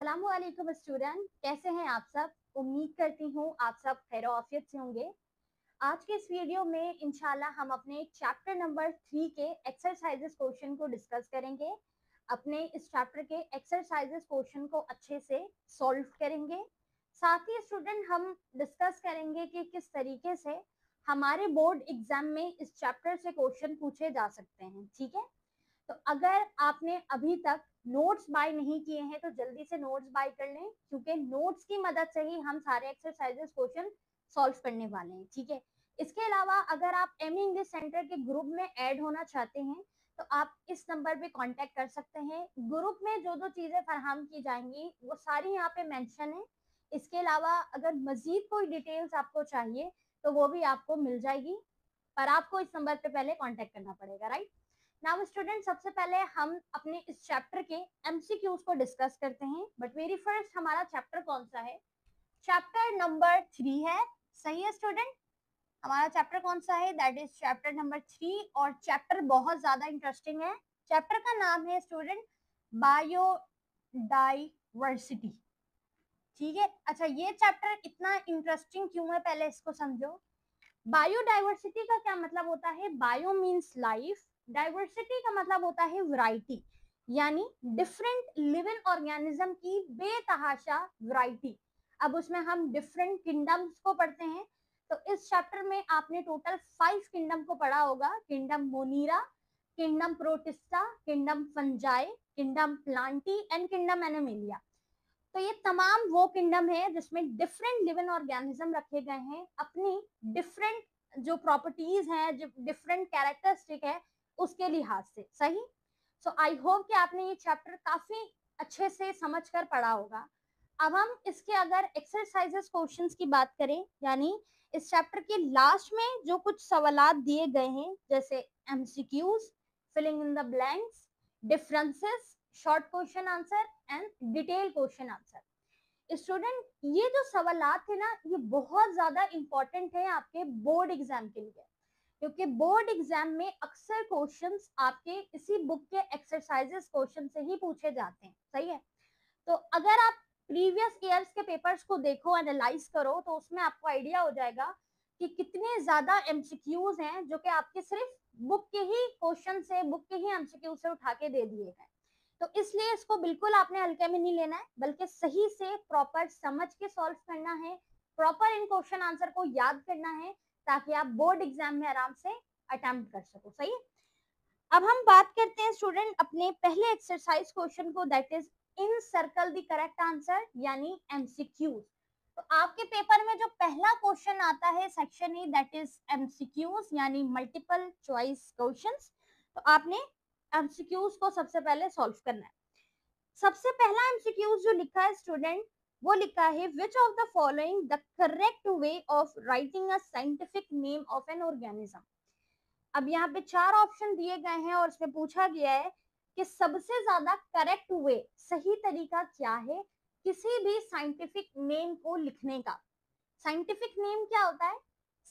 अस्सलामुअलैकुम स्टूडेंट, कैसे हैं आप सब। उम्मीद करती हूँ आप सब खैर-ओ-आफियत से होंगे। आज के इस वीडियो में इंशाल्लाह हम अपने चैप्टर नंबर 3 के एक्सरसाइजेस क्वेश्चन को डिस्कस करेंगे। अपने इस चैप्टर के एक्सरसाइजेस क्वेश्चन को अच्छे से सॉल्व करेंगे। साथ ही स्टूडेंट हम डिस्कस करेंगे कि किस तरीके से हमारे बोर्ड एग्जाम में इस चैप्टर से क्वेश्चन पूछे जा सकते हैं। ठीक है, तो अगर आपने अभी तक नोट्स बाय नहीं किए हैं तो जल्दी से नोट्स बाय कर लें, क्योंकि नोट्स की मदद से ही हम सारे एक्सरसाइजेस क्वेश्चन सॉल्व करने वाले हैं। ठीक है, इसके अलावा अगर आप एमी इंग्लिश सेंटर के ग्रुप में ऐड होना चाहते हैं तो आप इस नंबर पे कांटेक्ट कर सकते हैं। ग्रुप में जो जो चीजें फराहम की जाएंगी वो सारी यहाँ पे मेंशन है। इसके अलावा अगर मजीद कोई डिटेल्स आपको चाहिए तो वो भी आपको मिल जाएगी, पर आपको इस नंबर पे पहले कांटेक्ट करना पड़ेगा। राइट नाउ स्टूडेंट, सबसे पहले हम अपने इस चैप्टर के एमसीक्यूज को डिस्कस करते हैं। बट वेरी फर्स्ट हमारा चैप्टर कौन सा है? चैप्टर नंबर 3 है। सही है स्टूडेंट, हमारा चैप्टर कौन सा है? That is chapter number 3। और चैप्टर बहुत ज्यादा इंटरेस्टिंग है। चैप्टर का नाम है स्टूडेंट बायोडाइवर्सिटी। ठीक है, अच्छा ये चैप्टर इतना इंटरेस्टिंग क्यों है, पहले इसको समझो। बायोडाइवर्सिटी का क्या मतलब होता है? बायो मीन्स लाइफ, डाइवर्सिटी का मतलब होता है वैरायटी, यानी डिफरेंट लिविंग ऑर्गेनिज्म की बेतहाशा वैरायटी। अब उसमें हम डिफरेंट किंगडम्स को पढ़ते हैं। तो इस चैप्टर में आपने टोटल 5 किंगडम को पढ़ा होगा। Kingdom Monera, kingdom Protista, kingdom Fungi, kingdom Plantae and kingdom Animalia. तो ये तमाम वो किंगडम है जिसमें डिफरेंट लिविंग ऑर्गेनिज्म रखे गए हैं, अपनी डिफरेंट जो प्रॉपर्टीज हैं, जो डिफरेंट कैरेक्टरिस्टिक है उसके लिहाज से। सही। सो आई होप कि आपने ये चैप्टर काफी अच्छे से समझ कर पढ़ा होगा। अब हम इसके अगर एक्सरसाइजेस क्वेश्चंस की बात करें, यानी इस चैप्टर के लास्ट में जो कुछ सवालात दिए गए हैं, जैसे MCQs, filling in the blanks, differences, short question answer and detail question answer. Student, ये जो सवालात थे ना, ये बहुत ज्यादा इंपॉर्टेंट है आपके बोर्ड एग्जाम के लिए, क्योंकि बोर्ड एग्जाम में अक्सर क्वेश्चंस आपके इसी बुक के एक्सरसाइजेस क्वेश्चन से ही पूछे जाते हैं। सही है, तो अगर आप प्रीवियस ईयर्स के पेपर्स को देखो, एनालाइज करो, तो उसमें आपको आइडिया हो जाएगा कि कितने ज्यादा एमसीक्यूज हैं जो कि आपके सिर्फ बुक के ही क्वेश्चन से, बुक के ही एमसीक्यू से उठा के दे दिए गए। तो इसलिए इसको बिल्कुल आपने हल्के में नहीं लेना है, बल्कि सही से प्रॉपर समझ के सॉल्व करना है, प्रॉपर इन क्वेश्चन आंसर को याद करना है, ताकि आप बोर्ड एग्जाम में आराम से अटेम्प्ट कर सको। सही। अब हम बात करते हैं स्टूडेंट अपने पहले एक्सरसाइज क्वेश्चन को, that is in circle the correct answer, यानी एमसीक्यूज। तो आपके पेपर में जो पहला क्वेश्चन आता है section E, that is MCQs, यानी मल्टीपल चॉइस क्वेश्चंस। तो आपने एमसीक्यूज को सबसे पहले सॉल्व करना है। सबसे पहला एमसीक्यूज जो लिखा है स्टूडेंट, वो लिखा है which of the following the correct way of writing a scientific name of an organism. अब यहाँ पे 4 ऑप्शन दिए गए हैं और इसमें पूछा गया है कि सबसे ज्यादा करेक्ट वे, सही तरीका क्या है किसी भी साइंटिफिक नेम को लिखने का। साइंटिफिक नेम क्या होता है?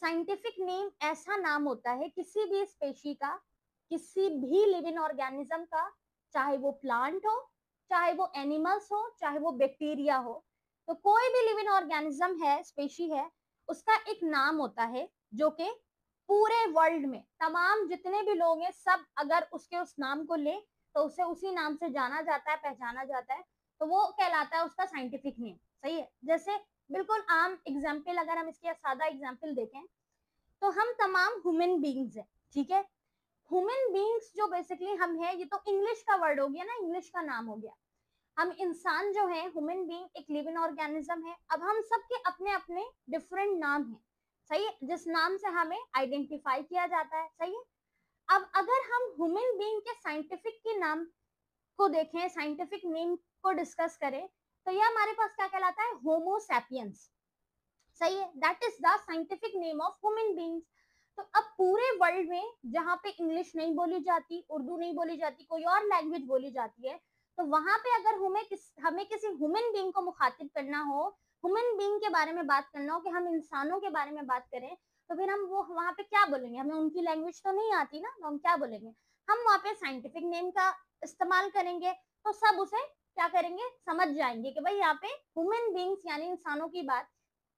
साइंटिफिक नेम ऐसा नाम होता है किसी भी स्पेशी का, किसी भी लिविंग ऑर्गेनिज्म का, चाहे वो प्लांट हो, चाहे वो एनिमल्स हो, चाहे वो बैक्टीरिया हो। तो कोई भी लिविंग ऑर्गेनिज्म है, स्पेशी है, उसका एक नाम होता है जो कि पूरे वर्ल्ड में तमाम जितने भी लोग हैं सब अगर उसके उस नाम को ले तो उसे उसी नाम से जाना जाता है, पहचाना जाता है। तो वो कहलाता है उसका साइंटिफिक नेम। सही है, जैसे बिल्कुल आम एग्जाम्पल, अगर हम इसकी सादा एग्जाम्पल देखें तो हम तमाम ह्यूमन बींग्स हैं। ठीक है, ह्यूमन बींग्स जो बेसिकली हम हैं, ये तो इंग्लिश का वर्ड हो गया ना, इंग्लिश का नाम हो गया। हम इंसान जो है, ह्यूमन बीइंग एक लिविंग ऑर्गेनिज्म है। अब हम सबके अपने अपने डिफरेंट नाम हैं। सही है, जिस नाम से हमें आइडेंटिफाई किया जाता है। सही है, अब अगर हम ह्यूमन बीइंग के साइंटिफिक के नाम को देखें, साइंटिफिक नेम को डिस्कस करें, तो ये हमारे पास क्या कहलाता है? Homo sapiens. सही है, that is the scientific name of human beings. तो अब पूरे वर्ल्ड में जहां पे इंग्लिश नहीं बोली जाती, उर्दू नहीं बोली जाती, कोई और लैंग्वेज बोली जाती है, तो वहां पे अगर हमें किसी ह्यूमन बीइंग को मुखातिब करना हो, ह्यूमन बीइंग के बारे में बात करना हो, कि हम इंसानों के बारे में बात करें, तो फिर हम वो वहां पे क्या बोलेंगे? हमें उनकी लैंग्वेज तो नहीं आती ना, तो हम क्या बोलेंगे? हम वहां पे साइंटिफिक नेम का इस्तेमाल करेंगे, तो सब उसे क्या करेंगे, समझ जाएंगे कि भाई यहाँ पे ह्यूमन बींग्स यानी इंसानों की बात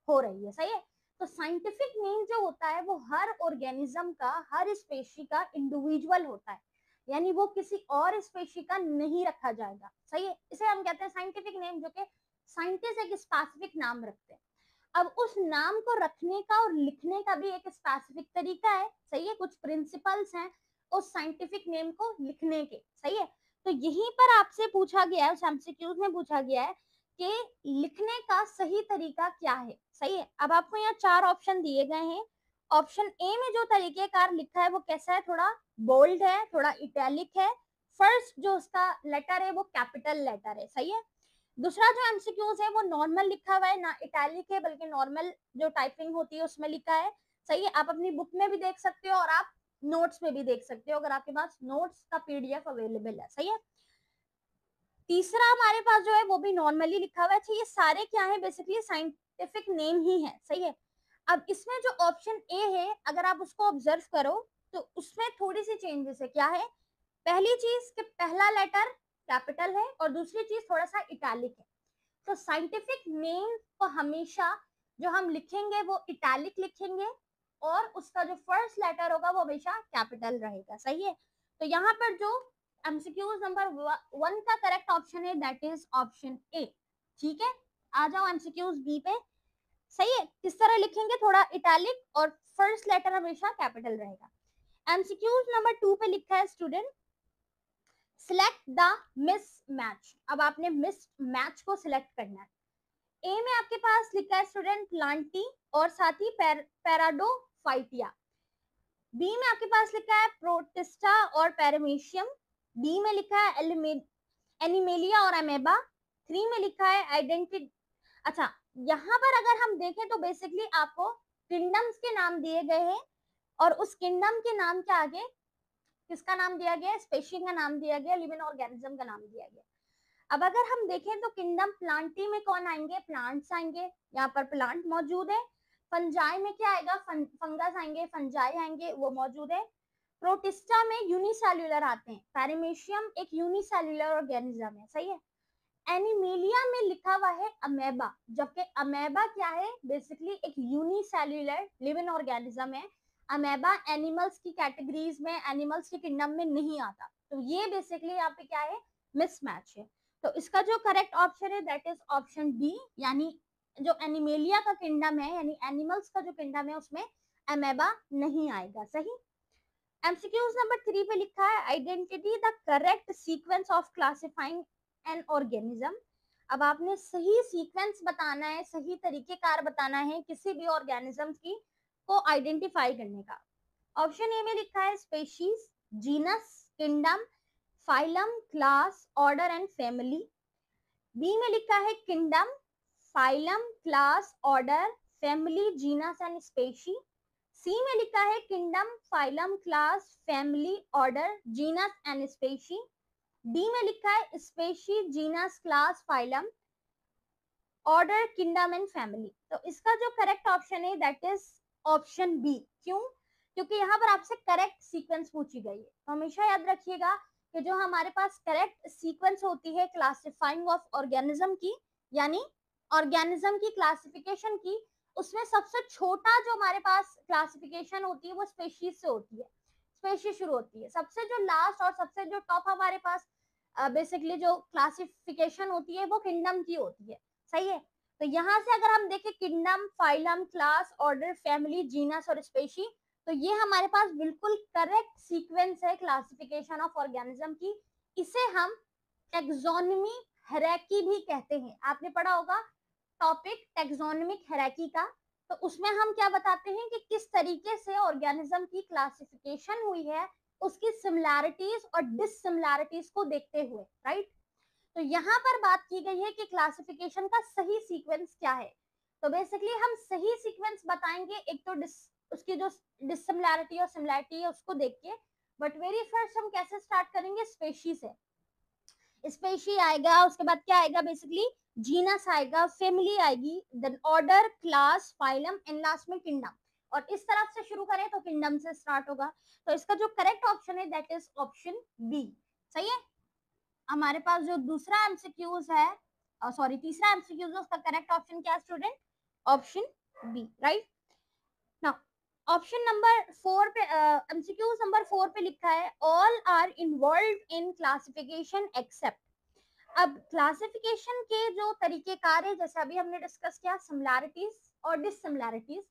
हो रही है, सही है। तो साइंटिफिक नेम जो होता है वो हर ऑर्गेनिज्म का, हर स्पेशी का इंडिविजुअल होता है, यानी वो किसी और स्पेशी का नहीं रखा जाएगा, सही है। इसे हम कहते हैं साइंटिफिक नेम, जो कि साइंटिस्ट एक स्पेसिफिक नाम रखते हैं। अब उस नाम को रखने का और लिखने का भी एक स्पेसिफिक तरीका है, सही है, कुछ प्रिंसिपल्स हैं उस साइंटिफिक नेम को लिखने के, सही है। तो यहीं पर आपसे पूछा गया है, उस एमसीक्यूज में पूछा गया है कि लिखने का सही तरीका क्या है, सही है। अब आपको यहाँ 4 ऑप्शन दिए गए हैं। ऑप्शन ए में जो तरीकेकार लिखा है वो कैसा है, थोड़ा बोल्ड है, थोड़ा इटैलिक है, फर्स्ट जो उसका लेटर है वो कैपिटल लेटर है, सही है। दूसरा जो एमसीक्यूज है वो नॉर्मल लिखा हुआ है, ना इटैलिक है बल्कि नॉर्मल जो टाइपिंग होती है उसमें लिखा है, सही है। आप अपनी बुक में भी देख सकते हो और आप नोट्स में भी देख सकते हो अगर आपके पास नोट्स का पीडीएफ अवेलेबल है, सही है। तीसरा हमारे पास जो है वो भी नॉर्मली लिखा हुआ है। अच्छा, ये सारे क्या है, बेसिकली साइंटिफिक नेम ही है, सही है। अब इसमें जो ऑप्शन ए है अगर आप उसको ऑब्जर्व करो तो उसमें थोड़ी सी चेंजेस है। क्या है, पहली चीज कि पहला लेटर कैपिटल है और दूसरी चीज थोड़ा सा इटैलिक है। तो साइंटिफिक नेम को हमेशा जो हम लिखेंगे वो इटैलिक लिखेंगे और उसका जो फर्स्ट लेटर होगा वो हमेशा कैपिटल रहेगा, सही है। तो यहाँ पर जो एमसीक्यूज नंबर 1 का करेक्ट ऑप्शन है दैट इज ऑप्शन ए, ठीक है। आ जाओ एमसीक्यूज बी पे, सही है। किस तरह लिखेंगे, थोड़ा इटैलिक और फर्स्ट लेटर हमेशा कैपिटल रहेगा। एमसीक्यूज नंबर 2 पे लिखा है student select the miss match. अब आपने मिस मैच को सिलेक्ट करना है। ए में आपके पास लिखा है स्टूडेंट प्लांटी और साथ ही पैराडोफाइटिया। बी में आपके पास लिखा है प्रोटिस्टा और पैरामीशियम। डी में लिखा है एनिमेलिया और अमेबा। 3 में लिखा है आइडेंटिटी। अच्छा, यहाँ पर अगर हम देखें तो बेसिकली आपको किंगडम्स के नाम दिए गए हैं और उस किंगडम के नाम के आगे किसका नाम दिया गया, स्पेशी का नाम दिया गया, लिविंग ऑर्गेनिज्म का नाम दिया गया। अब अगर हम देखें तो किंगडम प्लांटी में कौन आएंगे, प्लांट्स आएंगे, यहाँ पर प्लांट मौजूद है। फंजाई में क्या आएगा, फंगस आएंगे, फंजाई आएंगे, वो मौजूद है। प्रोटिस्टा में यूनिसेल्युलर आते हैं, पैरामीशियम एक यूनिसेल्युलर ऑर्गेनिज्म है, सही है। एनिमेलिया में लिखा हुआ है अमेबा, जबकि अमेबा क्या है, बेसिकली एक यूनिसेल्युलर लिविंग ऑर्गेनिज्म है। अमेबा एनिमल्स की कैटेगरीज में, एनिमल्स के किंगडम में नहीं आता। तो ये बेसिकली यहाँ पे क्या है, मिसमैच है। तो इसका जो करेक्ट ऑप्शन है दैट इज ऑप्शन बी, यानी जो एनिमेलिया का किंगडम है यानी एनिमल्स का जो किंगडम है उसमें अमेबा नहीं आएगा, सही। एमसीक्यूज नंबर 3 पे लिखा है identity the correct sequence of classifying an organism. अब आपने सही सीक्वेंस बताना है, सही तरीकेकार बताना है किसी भी ऑर्गेनिज्म की को आइडेंटिफाई करने का। ऑप्शन ए में लिखा है species, genus, kingdom, phylum, class, order and family. B में लिखा है kingdom, phylum, class, order, family, genus and species. C में लिखा है kingdom, phylum, class, family, order, genus and species. D में लिखा है species, genus, class, phylum, order, kingdom and family. तो इसका जो करेक्ट ऑप्शन है दैट इज ऑप्शन बी। क्यों, क्योंकि यहाँ पर आपसे करेक्ट सीक्वेंस पूछी गई है। तो हमेशा याद रखिएगा कि जो हमारे पास करेक्ट सीक्वेंस होती है क्लासिफाइंग ऑफ ऑर्गेनिज्म की, यानी ऑर्गेनिज्म की क्लासिफिकेशन की, उसमें सबसे छोटा जो हमारे पास क्लासिफिकेशन होती है वो स्पेशीज से होती है, स्पेशीज शुरू होती है। सबसे जो लास्ट और सबसे जो टॉप हमारे पास बेसिकली जो क्लासिफिकेशन होती है वो किंगडम की होती है, सही है। तो यहाँ से अगर हम देखें kingdom, phylum, class, order, family, genus और स्पेशी, तो ये हमारे पास बिल्कुल करेक्ट सीक्वेंस है क्लासिफिकेशन ऑफ ऑर्गेनिज्म की। इसे हम टेक्सोनोमी हायरार्की भी कहते हैं। आपने पढ़ा होगा टॉपिक टेक्सोनोमिक हायरार्की का, तो उसमें हम क्या बताते हैं कि किस तरीके से ऑर्गेनिज्म की क्लासिफिकेशन हुई है, उसकी सिमिलैरिटीज और डिससिमिलैरिटीज को देखते हुए, राइट। तो यहाँ पर बात की गई है कि क्लासिफिकेशन का सही सीक्वेंस क्या है। तो बेसिकली हम सही सीक्वेंस बताएंगे, एक तो उसकी जो डिससिमिलैरिटी और सिमिलैरिटी है उसको देख के। बट वेरी फर्स्ट हम कैसे स्टार्ट करेंगे, स्पेशी से। स्पेशी आएगा, उसके बाद क्या आएगा, बेसिकली जीनस आएगा, फैमिली आएगी, then order, class, phylum and last में किंगडम। और इस तरफ से शुरू करें तो किंगडम से स्टार्ट होगा। तो इसका जो करेक्ट ऑप्शन है दैट इज ऑप्शन बी, सही है। हमारे पास जो दूसरा एमसीक्यूज है, सॉरी तीसरा एमसीक्यूज है, उसका करेक्ट ऑप्शन क्या है student? Option B, right. Now option number 4 पे, एमसीक्यूज नंबर 4 पे लिखा है all are involve in classification except. अब क्लासिफिकेशन के जो तरीकेकार है, जैसे अभी हमने डिस्कस किया सिमिलैरिटीज और डिससिमिलैरिटीज,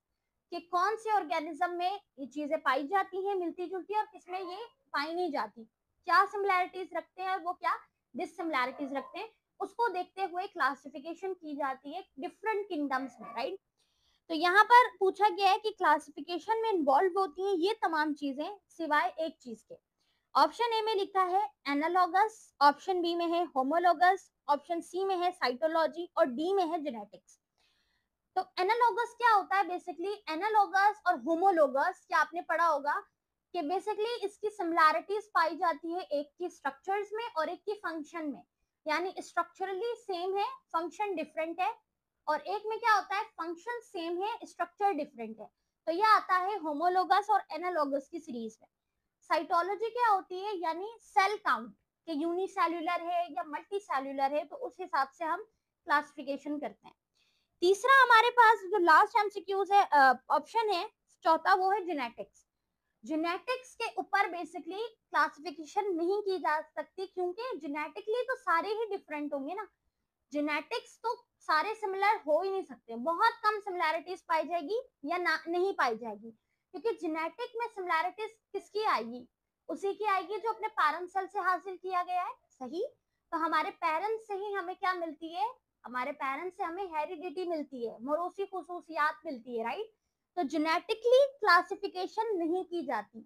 कि कौन से ऑर्गेनिज्म में ये चीजें पाई जाती हैं मिलती जुलती और किसमें ये पाई नहीं जाती, क्या सिमिलैरिटीज रखते हैं वो क्या डिससिमिलैरिटीज रखते हैं, उसको देखते हुए क्लासिफिकेशन की जाती है डिफरेंट किंगडम्स में, राइट। तो यहाँ पर पूछा गया है कि क्लासिफिकेशन में इन्वॉल्व होती हैं ये तमाम चीजें सिवाय एक चीज के। ऑप्शन ए में लिखा है एनालॉगस, ऑप्शन बी में है होमोलॉगस, ऑप्शन सी में है साइटोलॉजी और डी में है जेनेटिक्स। तो एनालॉगस क्या होता है? बेसिकली एनालॉगस और होमोलॉगस, क्या आपने पढ़ा होगा कि बेसिकली इसकी सिमिलैरिटीज पाई जाती है एक की स्ट्रक्चर्स में और एक की फंक्शन में, यानी स्ट्रक्चरली सेम है, फंक्शन डिफरेंट है, और एक में क्या होता है फंक्शन सेम है, स्ट्रक्चर डिफरेंट है। तो यह आता है होमोलॉगस और एनालॉगस की सीरीज में। साइटोलॉजी क्या होती है? यानी सेल काउंट, कि यूनिसेल्युलर है या मल्टी सेल्युलर है, तो उस हिसाब से हम क्लासिफिकेशन करते हैं। तीसरा हमारे पास जो लास्ट एमसीक्यूज है, ऑप्शन है चौथा, वो है जेनेटिक्स। जेनेटिक्स के ऊपर बेसिकली क्लासिफिकेशन नहीं की जा सकती, क्योंकि जेनेटिकली तो सारे ही डिफरेंट होंगे ना, जेनेटिक्स तो सारे सिमिलर हो ही नहीं सकते, बहुत कम सिमिलैरिटीज पाई जाएगी या ना नहीं पाई जाएगी, क्योंकि जेनेटिक में सिमिलैरिटीज किसकी आएगी? उसी की आएगी जो अपने पेरेंट्स सेल से हासिल किया गया है, सही। तो हमारे पेरेंट्स से ही हमें क्या मिलती है? हमारे पेरेंट्स से हमें हेरिडिटी मिलती है, मौरूसी खुसूसियात मिलती है, राइट। तो जेनेटिकली क्लासिफिकेशन नहीं की जाती।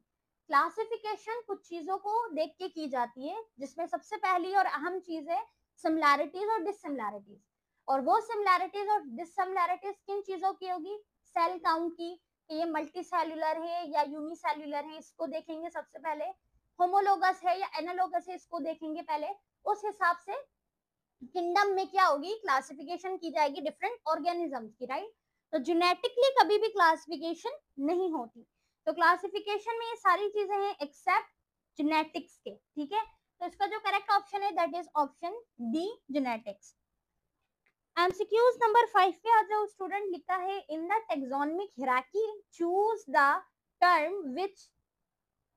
क्लासिफिकेशन कुछ चीजों को देख के की जाती है, जिसमें सबसे पहली और अहम चीज है सिमिलैरिटीज और डिससिमिलैरिटीज। और वो सिमिलैरिटीज और डिससिमिलैरिटीज किन चीजों की होगी? सेल काउंट की, कि ये मल्टी सेल्युलर है या यूनिसेल्युलर है, इसको देखेंगे सबसे पहले। होमोलोगस है या एनालोगस है, इसको देखेंगे पहले। उस हिसाब से किंगडम में क्या होगी? क्लासिफिकेशन की जाएगी डिफरेंट ऑर्गेनिजम्स की, राइट। तो जेनेटिकली कभी भी क्लासिफिकेशन नहीं होती। तो क्लासिफिकेशन में ये सारी चीजें हैं एक्सेप्ट जेनेटिक्स के, ठीक है। तो इसका जो करेक्ट ऑप्शन है that is option D, genetics. MCQs number 5 पे आ जाओ स्टूडेंट, लिखा है in the taxonomic hierarchy choose the term which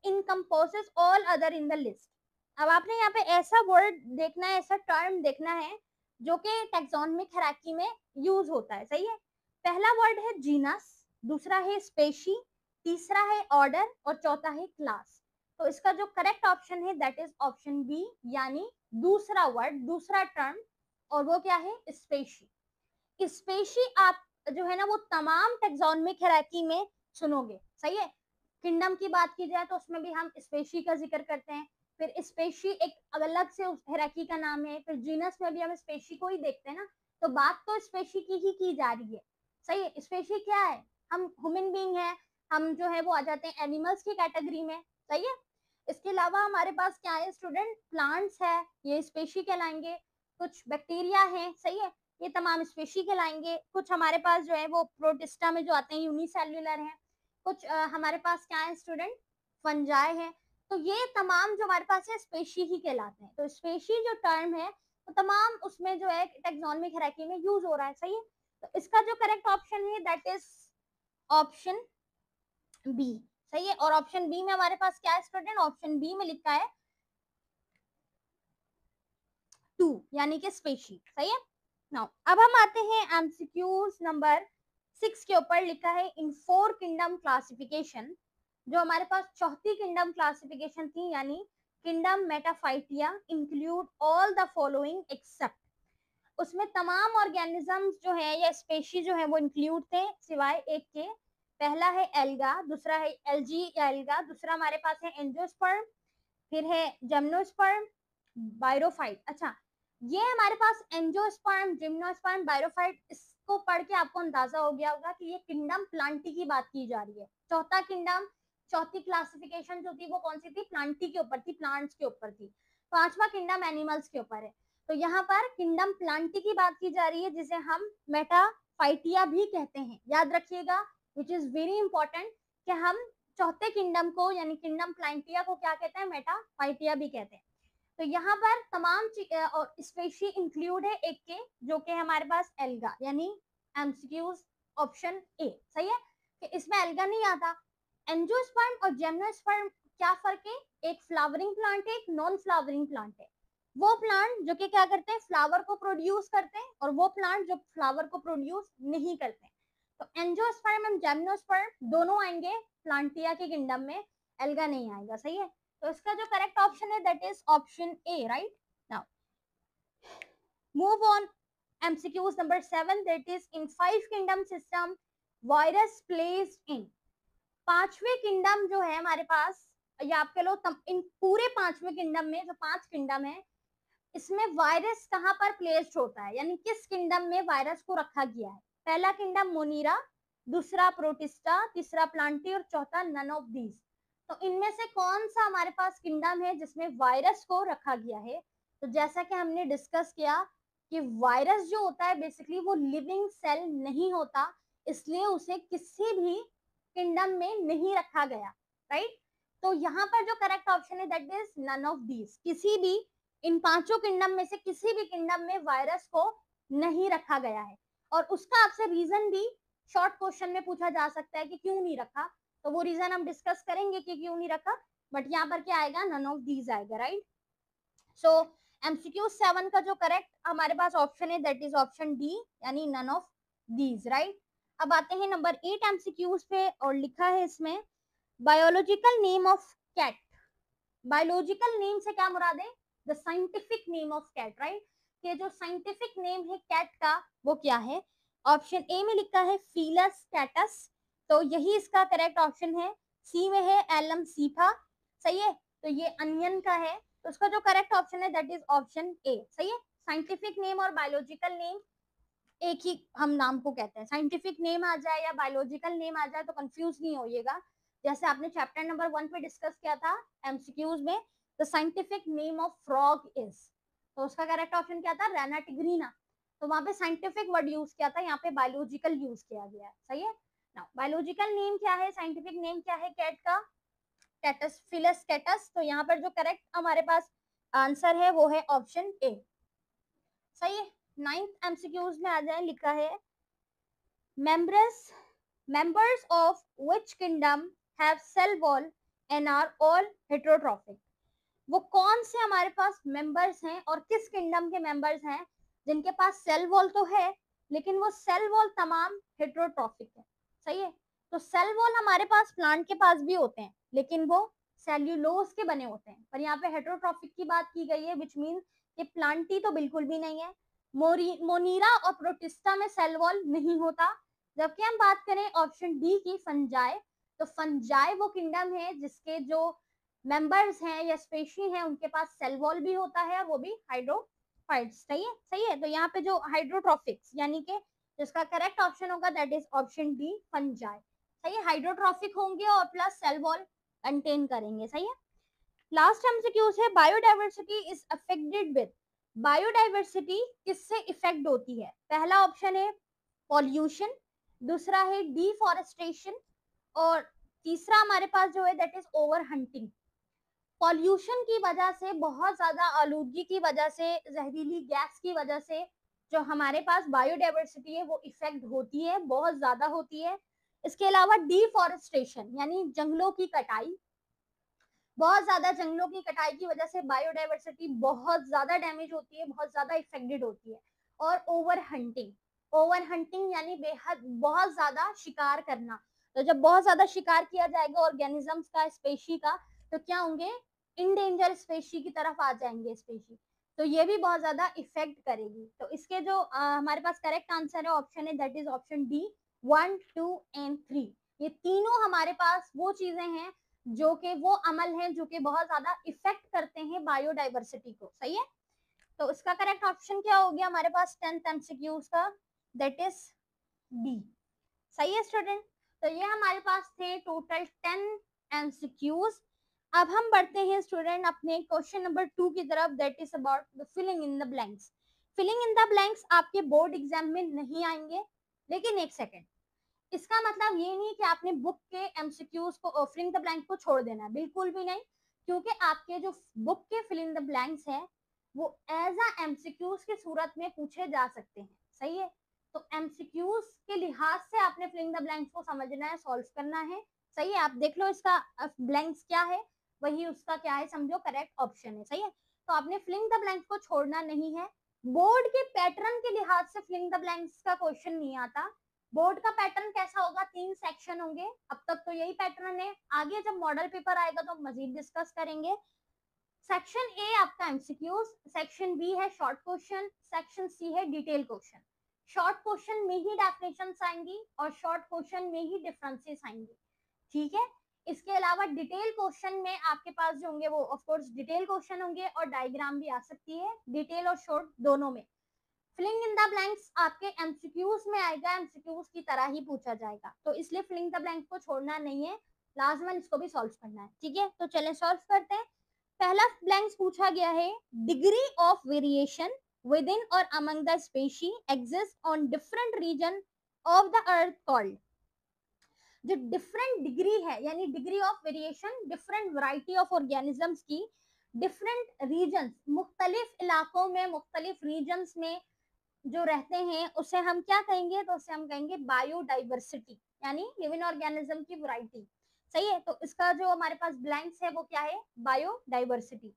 encompasses all other in the list. अब आपने यहाँ पे ऐसा वर्ड देखना है, ऐसा टर्म देखना है जो कि टैक्सोनॉमिक हियरार्की में यूज होता है, सही है। पहला वर्ड है जीनस, दूसरा है स्पेशी, तीसरा है ऑर्डर और चौथा है क्लास। तो इसका जो करेक्ट ऑप्शन है दैट इज ऑप्शन बी, यानी दूसरा वर्ड, दूसरा टर्म, और वो क्या है? स्पेशी। स्पेशी आप जो है ना वो तमाम टैक्सोनॉमिक हियरार्की में सुनोगे, सही है। किंगडम की बात की जाए तो उसमें भी हम स्पेशी का जिक्र करते हैं, फिर स्पेशी एक अलग से उस हियरार्की का नाम है, फिर जीनस में भी हम स्पेशी को ही देखते हैं ना। तो बात तो स्पेशी की ही की जा रही है, सही है। स्पेशी क्या है? हम ह्यूमन बीइंग है, हम जो है वो आ जाते हैं एनिमल्स की कैटेगरी में, सही है। इसके अलावा हमारे पास क्या है स्टूडेंट? प्लांट्स है, ये स्पेशी कहलाएंगे। कुछ बैक्टीरिया है, सही है, ये तमाम स्पेशी कहलाएंगे। कुछ हमारे पास जो है वो प्रोटिस्टा में जो आते हैं यूनिसेल्युलर हैं। कुछ हमारे पास क्या है स्टूडेंट? फंजाई है। तो ये तमाम जो हमारे पास है स्पेशी ही कहलाते हैं। तो स्पेशी जो टर्म है वो तमाम उसमें जो है टैक्सोनॉमिक हियरार्की में यूज हो रहा है, सही है। तो इसका जो करेक्ट ऑप्शन है दैट इज ऑप्शन बी, सही है। और ऑप्शन बी में हमारे पास क्या है स्टूडेंट? ऑप्शन बी में लिखा है 2, यानी कि स्पेशी, सही है। नाउ अब हम आते हैं एमसीक्यूज नंबर 6 के ऊपर, लिखा है इन 4 किंगडम क्लासिफिकेशन। जो हमारे पास चौथी किंगडम क्लासिफिकेशन थी, यानी kingdom Metaphyta include all the following except. उसमें तमाम ऑर्गेनिजम्स जो है या स्पेशी जो है वो इंक्लूड थे सिवाय एक के। पहला है एल्गा, दूसरा है एल्जी या एल्गा, दूसरा हमारे पास है एंजियोस्पर्म, फिर है जिम्नोस्पर्म, बायरोफाइट। अच्छा, ये हमारे पास एंजियोस्पर्म, जिम्नोस्पर्म, बायरोफाइट, इसको पढ़ के आपको अंदाजा हो गया होगा कि ये किंगडम प्लांटी की बात की जा रही है। चौथा किंगडम, चौथी क्लासिफिकेशन जो थी वो कौन सी थी? प्लांटी के ऊपर थी, प्लांट्स के ऊपर थी। पांचवा किंगडम एनिमल्स के ऊपर है। तो यहाँ पर किंगडम प्लांटी की बात की जा रही है, जिसे हम मेटाफाइटिया भी कहते हैं, याद रखिएगा, विच इज वेरी इंपॉर्टेंट, कि हम चौथे किंगडम को यानी किंगडम प्लांटिया को क्या कहते हैं? मेटाफाइटिया भी कहते हैं। तो यहाँ पर तमाम स्पेशी इंक्लूड है एक के, जो कि हमारे पास एल्गा, यानी एमसीक्यूज ऑप्शन ए सही है कि इसमें एल्गा नहीं आता। एंजियोस्पर्म और जिम्नोस्पर्म क्या फर्क है? एक फ्लावरिंग प्लांट है, एक नॉन फ्लावरिंग प्लांट है। वो प्लांट जो कि क्या करते हैं, फ्लावर को प्रोड्यूस करते हैं, और वो प्लांट जो फ्लावर को प्रोड्यूस नहीं करते। तो एंजियोस्पर्म एंड जिम्नोस्पर्म दोनों आएंगे प्लांटिया के किंगडम में, एल्गा नहीं आएगा, सही है। तो इसका जो करेक्ट ऑप्शन है that is option A, right. Now move on MCQs number 7, that is in 5 kingdom system virus placed in। पांचवे किंगडम जो है हमारे पास, या आप कह लो इन पूरे पांचवे किंगडम में जो 5 किंगडम है, इसमें वायरस कहां पर प्लेस्ड होता है, यानी किस किंगडम में वायरस को रखा गया है। पहला किंगडम मोनीरा, दूसरा प्रोटिस्टा, तीसरा प्लांटी और चौथा नन ऑफ दीज। तो इनमें से कौन सा हमारे पास किंगडम है जिसमें वायरस को रखा गया है? तो जैसा कि हमने डिस्कस किया कि वायरस जो होता है बेसिकली वो लिविंग सेल नहीं होता, इसलिए उसे किसी भी किंगडम में नहीं रखा गया, राइट। तो यहाँ पर जो करेक्ट ऑप्शन है that is none of these, किसी भी इन पांचों किंगडम में से किसी भी किंगडम में वायरस को नहीं रखा गया है। और उसका आपसे रीजन भी शॉर्ट क्वेश्चन में पूछा जा सकता है कि क्यों नहीं रखा, तो वो रीजन हम डिस्कस करेंगे कि क्यों नहीं रखा, बट यहाँ पर क्या आएगा, नन ऑफ दीज आएगा, राइट। सो MCQ 7 का जो करेक्ट हमारे पास ऑप्शन है दैट इज ऑप्शन डी, यानी नन ऑफ दीज, राइट। अब आते हैं नंबर 8 MCQs पे, और लिखा है इसमें biological name of cat. Biological name से क्या मुराद है? The scientific name of cat, right. कि जो साइंटिफिक नेम है कैट का वो क्या है? ऑप्शन ए में लिखा है फीलस कैटस, तो यही इसका करेक्ट ऑप्शन है। सी में है एलम सीफा, सही है। तो ये अनियन का है, तो उसका जो करेक्ट ऑप्शन है दैट इज ऑप्शन ए, सही है। साइंटिफिक नेम और बायोलॉजिकल नेम एक ही हम नाम को कहते हैं। साइंटिफिक नेम आ जाए या बायोलॉजिकल नेम आ जाए तो कंफ्यूज नहीं होइएगा। जैसे आपने चैप्टर नंबर 1 पे डिस्कस किया था एमसीक्यूज में, the scientific name of frog is, तो उसका करेक्ट ऑप्शन क्या था? रेना टिग्रीना। तो वहां पे साइंटिफिक वर्ड यूज किया था, यहाँ पे बायोलॉजिकल यूज किया गया है, सही है। नाउ बायोलॉजिकल नेम क्या है, साइंटिफिक नेम क्या है कैट का? कैटस, फिलस कैटस। तो यहाँ पर जो करेक्ट हमारे पास आंसर है वो है ऑप्शन ए, सही है। 9th MCQs में आ जाए, लिखा है members of which kingdom have cell wall and are all heterotrophic। वो कौन से हमारे पास मेंबर्स हैं और किस किंगडम के मेंबर्स हैं जिनके पास सेल वॉल तो है लेकिन वो सेल वॉल तमाम हेट्रोट्रॉफिक है, सही है। तो सेल वॉल हमारे पास प्लांट के पास भी होते हैं लेकिन वो सेल्यूलोज के बने होते हैं, पर यहाँ पे हेट्रोट्रॉफिक की बात की गई है, विच मीन कि प्लांटी तो बिल्कुल भी नहीं है। मोनीरा और प्रोटिस्टा में सेल वॉल नहीं होता। जबकि हम बात करें ऑप्शन डी की फंजाई, तो फंजाई वो किंगडम है जिसके जो मेंबर्स हैं या स्पेशी हैं उनके पास सेल वॉल भी होता है, वो भी हाइड्रोफाइट्स, सही है, सही है। तो यहाँ पे जो हाइड्रोट्रॉफिक्स यानी कि जिसका करेक्ट ऑप्शन होगा that is option D fungi, सही है। हाइड्रोट्रॉफिक होंगे और प्लस सेल वॉल कंटेन करेंगे, सही है। लास्ट एमसीक्यूज है biodiversity is affected with. Biodiversity किससे इफेक्ट होती है? पहला ऑप्शन है पॉल्यूशन, दूसरा है डिफॉरेस्टेशन, और तीसरा हमारे पास जो है that is over hunting. Pollution की वजह से, बहुत ज्यादा आलूदगी की वजह से, जहरीली गैस की वजह से जो हमारे पास बायोडाइवर्सिटी है वो इफेक्ट होती है, बहुत ज्यादा होती है। इसके अलावा डिफॉरेस्टेशन यानी जंगलों की कटाई, बहुत ज्यादा जंगलों की कटाई की वजह से बायोडाइवर्सिटी बहुत ज्यादा डैमेज होती है, बहुत ज्यादा इफेक्टेड होती है। और ओवर हंटिंग, ओवर हंटिंग यानी बेहद बहुत ज्यादा शिकार करना। तो जब बहुत ज्यादा शिकार किया जाएगा ऑर्गेनिजम्स का, स्पेशी का, तो क्या होंगे? इंडेंजर स्पेशी की तरफ आ जाएंगे स्पेशी, तो ये भी बहुत ज्यादा इफेक्ट करेगी। तो इसके जो हमारे पास करेक्ट आंसर है ऑप्शन है that is option D 1, 2 and 3। ये तीनों हमारे पास वो चीजें हैं जो कि वो अमल हैं जो कि बहुत ज्यादा इफेक्ट करते हैं बायोडाइवर्सिटी को, सही है। तो इसका करेक्ट ऑप्शन क्या हो गया हमारे पास 10th MCQs का? दैट इज डी, सही है स्टूडेंट। तो ये हमारे पास थे टोटल 10 MCQs। अब हम बढ़ते हैं स्टूडेंट अपने क्वेश्चन नंबर 2 की तरफ, that is about the filling in the blanks. Filling in the blanks आपके बोर्ड एग्जाम में नहीं आएंगे, लेकिन एक सेकेंड, इसका मतलब ये नहीं कि आपने बुक के एमसीक्यूज को फिलिंग द ब्लैंक को छोड़ देना है, बिल्कुल भी नहीं। क्योंकि आपके जो बुक के फिल इन द ब्लैंक्स है वो एज अ एमसीक्यूज की सूरत में पूछे जा सकते हैं, सही है। तो एमसीक्यूज के लिहाज से आपने फिल इन द ब्लैंक्स को समझना है, सॉल्व करना है, सही है। आप देख लो इसका ब्लैंक्स क्या है, वही उसका क्या है समझो, करेक्ट ऑप्शन है, सही है। तो आपने फिल इन द ब्लैंक्स को छोड़ना नहीं है। बोर्ड के पैटर्न के लिहाज से फिल इन द ब्लैंक्स का क्वेश्चन नहीं आता। बोर्ड का पैटर्न कैसा होगा, 3 सेक्शन होंगे, अब तक तो यही पैटर्न है, आगे जब मॉडल पेपर आएगा तो मजीद डिस्कस करेंगे। सेक्शन ए आपका एमसीक्यूज, सेक्शन बी है शॉर्ट क्वेश्चन, सेक्शन सी है डिटेल क्वेश्चन। शॉर्ट क्वेश्चन में ही डेफिनेशंस आएंगी और शॉर्ट क्वेश्चन में ही डिफरेंसेस आएंगे, ठीक है। इसके अलावा डिटेल क्वेश्चन में आपके पास जो होंगे वो ऑफ कोर्स डिटेल क्वेश्चन होंगे और डायग्राम भी आ सकती है, डिटेल और शॉर्ट दोनों में। फिलिंग इन द ब्लैंक्स आपके एमसीक्यूज में आएगा, एमसीक्यूज की तरह ही पूछा जाएगा, तो इसलिए फिलिंग द ब्लैंक्स को छोड़ना नहीं है, लाजमन इसको भी सॉल्व करना है, ठीक है। तो चलें सॉल्व करते हैं। पहला ब्लैंक्स पूछा गया है, degree of variation within or among the species exist on different region of the earth called। जो डिफरेंट डिग्री है यानी degree of variation different variety of organisms की डिफरेंट रीजन्स, मुख्तलिफ इलाकों में मुख्तलिफ रीजन्स में जो रहते हैं उसे हम क्या कहेंगे, तो उसे हम कहेंगे बायोडाइवर्सिटी, यानी लिविंग ऑर्गेनिज्म की वैरायटी, सही है। तो इसका जो हमारे पास ब्लैंक्स है वो क्या है, बायोडाइवर्सिटी।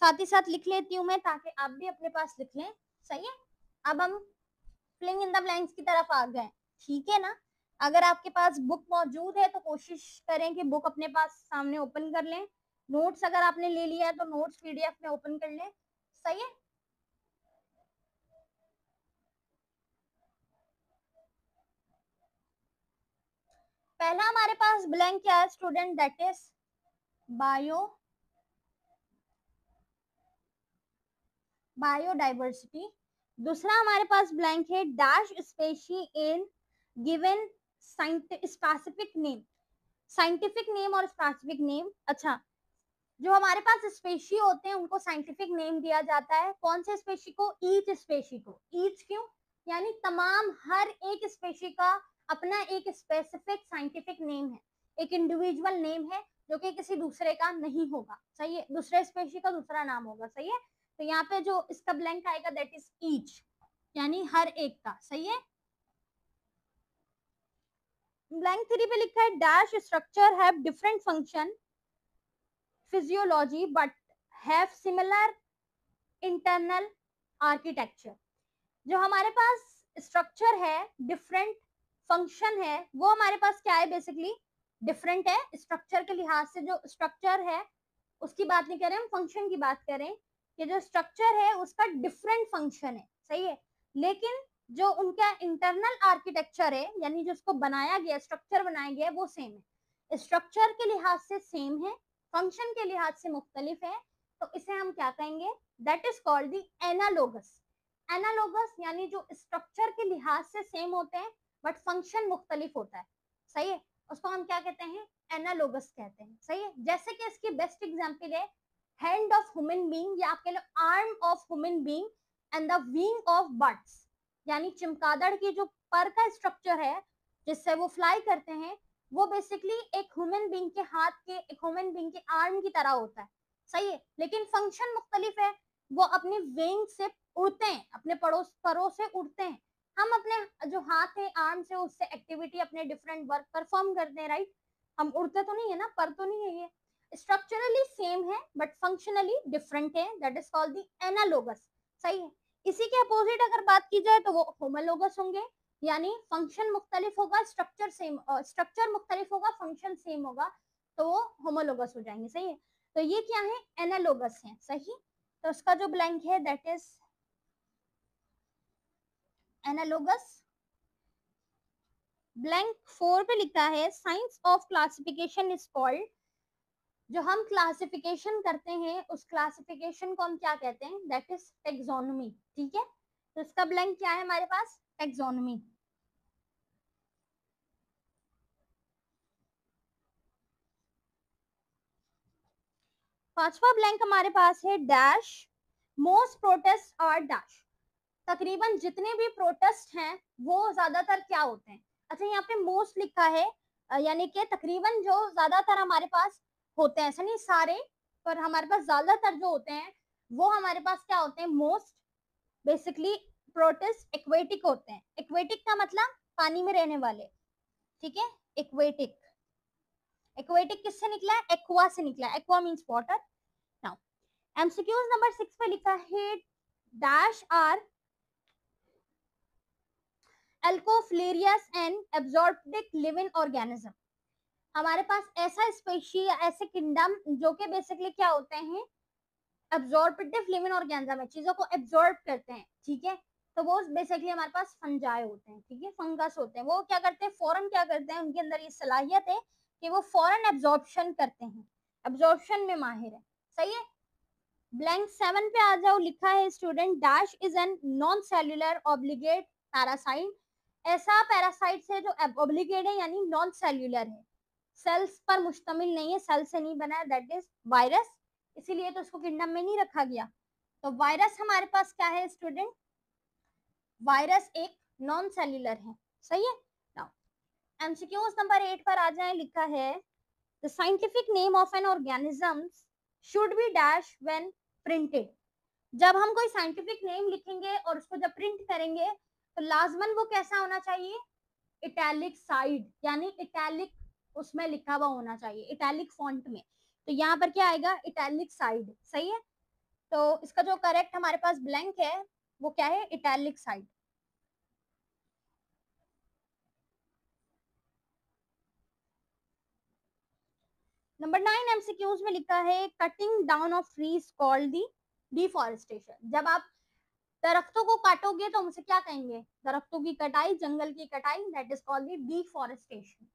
साथ ही साथ लिख लेती हूँ मैं ताकि आप भी अपने पास लिख लें, सही है। अब हम फिलिंग इन द ब्लैंक्स की तरफ आ गए, ठीक है ना। अगर आपके पास बुक मौजूद है तो कोशिश करें कि बुक अपने पास सामने ओपन कर लें। नोट्स अगर आपने ले लिया है तो नोट्स पीडीएफ में ओपन कर लें, सही है। पहला हमारे पास ब्लैंक क्या है स्टूडेंट, दैट इज बायोडाइवर्सिटी। दूसरा हमारे पास ब्लैंक है dash species in given specific name, scientific name और स्पेसिफिक नेम। अच्छा, जो हमारे पास स्पेशी होते हैं उनको साइंटिफिक नेम दिया जाता है, कौन से स्पेशी को, ईच स्पेशी को। ईच क्यों, यानी तमाम हर एक स्पेशी का अपना एक स्पेसिफिक साइंटिफिक नेम है, एक इंडिविजुअल नेम है जो कि किसी दूसरे का नहीं होगा, सही है, दूसरे स्पेशी का दूसरा नाम होगा, सही है। तो यहाँ पे जो इसका ब्लैंक आएगा दैट इज ईच, यानी हर एक का, सही है। ब्लैंक 3 पे लिखा है dash structure have different function physiology but have similar internal architecture। जो हमारे पास स्ट्रक्चर है, डिफरेंट फंक्शन है, वो हमारे पास क्या है, बेसिकली डिफरेंट है। स्ट्रक्चर के लिहाज से जो स्ट्रक्चर है उसकी बात नहीं करें, हम फंक्शन की बात करें कि जो स्ट्रक्चर है उसका डिफरेंट फंक्शन है, सही है। लेकिन जो उनका इंटरनल आर्किटेक्चर है यानी जो उसको बनाया गया, स्ट्रक्चर बनाया गया वो सेम है, स्ट्रक्चर के लिहाज से सेम है, फंक्शन के लिहाज से मुख्तलिफ है, तो इसे हम क्या कहेंगे, that is called the analogous. Analogous यानी जो स्ट्रक्चर के लिहाज से सेम होते हैं बट फंक्शन मुख्तलिफ होता है, सही है, उसको हम क्या कहते हैं, एनालोगस कहते हैं, सही है। जैसे कि इसकी बेस्ट एग्जांपल है हैंड ऑफ ह्यूमन बीइंग, या आपके लिए arm of human being and the wing of birds, यानी चमगादड़ की जो पर का स्ट्रक्चर है जिससे वो फ्लाई करते हैं वो बेसिकली एक ह्यूमन बीइंग के हाथ के, एक ह्यूमन बीइंग के आर्म की तरह होता है, सही है। लेकिन फंक्शन मुख्तलिफ है, वो अपने विंग से उड़ते हैं, अपने परों से उड़ते हैं, हम अपने जो हाथ है आर्म से उससे एक्टिविटी अपने डिफरेंट वर्क परफॉर्म करते हैं, राइट। हम उड़ते तो नहीं है ना, पर तो नहीं है, ये स्ट्रक्चरली सेम है बट फंक्शनली डिफरेंट है, that is called the analogous, सही है। इसी के अपोजिट अगर बात की जाए तो वो होमोलोगस होंगे, यानी फंक्शन मुख्तलिफ होगा, स्ट्रक्चर सेम, स्ट्रक्चर मुख्तलिफ होगा, फंक्शन सेम होगा, तो वो होमोलोगस हो जाएंगे, सही है। तो ये क्या है, एनालोगस है, सही। तो उसका जो ब्लैंक है दैट इज एनालोगस। ब्लैंक 4 पे लिखा है science of classification is called, जो हम क्लासिफिकेशन करते हैं उस क्लासिफिकेशन को हम क्या कहते हैं, दैट इज टेक्सोनोमी, ठीक है। तो इसका ब्लैंक क्या है हमारे पास, टेक्सोनोमी। पांचवा ब्लैंक हमारे पास है डैश मोस्ट प्रोटेस्ट और डैश, तकरीबन जितने भी प्रोटेस्ट हैं वो ज्यादातर क्या होते हैं। अच्छा, यहाँ पे मोस्ट लिखा है यानी कि तकरीबन जो ज्यादातर हमारे पास होते हैं, ऐसा नहीं सारे, पर हमारे पास ज्यादातर जो होते हैं वो हमारे पास क्या होते हैं, मोस्ट बेसिकली प्रोटिस्ट एक्वेटिक होते हैं। एक्वेटिक का मतलब पानी में रहने वाले, ठीक है। एक्वेटिक, एक्वेटिक किससे निकला है, एक्वा से निकला है, aqua means water. Now MCQs number 6 पे लिखा है dash are achlorophyllous and absorptive living organism. हमारे पास ऐसा स्पेशी, ऐसे किंगडम जो कि बेसिकली क्या होते हैं, एब्जॉर्बिटिव लिविंग ऑर्गेनिज्म है, चीजों को एब्जॉर्ब करते हैं, ठीक है। तो वो बेसिकली हमारे पास फंजाई होते हैं, ठीक है, फंगस होते हैं। वो क्या करते हैं, फौरन क्या करते हैं, उनके अंदर ये सलाहियत है कि वो फौरन एब्जॉर्प्शन करते हैं, एब्जॉर्प्शन में माहिर है, सही है। ब्लैंक 7 पे आ जाओ, लिखा है student dash is an non cellular obligate parasite. ऐसा पैरासाइट है जो ऑब्लिगेट है यानी नॉन सेल्यूलर है, सेल्स पर मुश्तमिल नहीं है, सेल से नहीं बना है, दैट इज वायरस, इसीलिए तो उसको किंगडम में नहीं रखा गया। तो वायरस हमारे पास क्या है स्टूडेंट, वायरस एक नॉन सेल्यूलर है, सही है। नाउ एमसीक्यूज नंबर 8 पर आ जाए, लिखा है the scientific name of an organism should be dash when printed. जब हम कोई साइंटिफिक नेम लिखेंगे और उसको जब प्रिंट करेंगे तो लाजमन वो कैसा होना चाहिए, इटैलिक साइड, यानी इटैलिक उसमें लिखा हुआ होना चाहिए, इटैलिक फॉन्ट में। तो यहाँ पर क्या आएगा, इटैलिक साइड, सही है। तो इसका जो करेक्ट हमारे पास ब्लैंक है वो क्या है, इटैलिक साइड। नंबर 9 एमसीक्यूज में लिखा है cutting down of trees called the deforestation. जब आप दरख्तों को काटोगे तो हम उसे क्या कहेंगे, दरख्तों की कटाई, जंगल की कटाई, that is called the deforestation.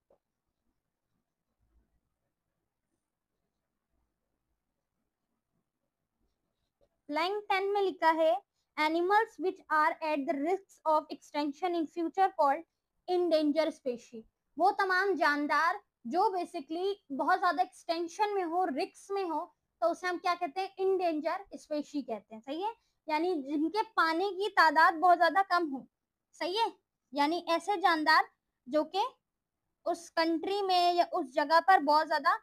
Blank 10 में लिखा है animals which are at the risk of extension in future called endanger species. वो तमाम जानदार जो बेसिकली बहुत ज्यादा एक्सटेंशन में हो, रिस्क में हो, तो उसे हम क्या कहते हैं, इंडेंजर स्पेशी कहते हैं, सही है। यानी जिनके पाने की तादाद बहुत ज्यादा कम हो, सही है, यानी ऐसे जानदार जो कि उस कंट्री में या उस जगह पर बहुत ज्यादा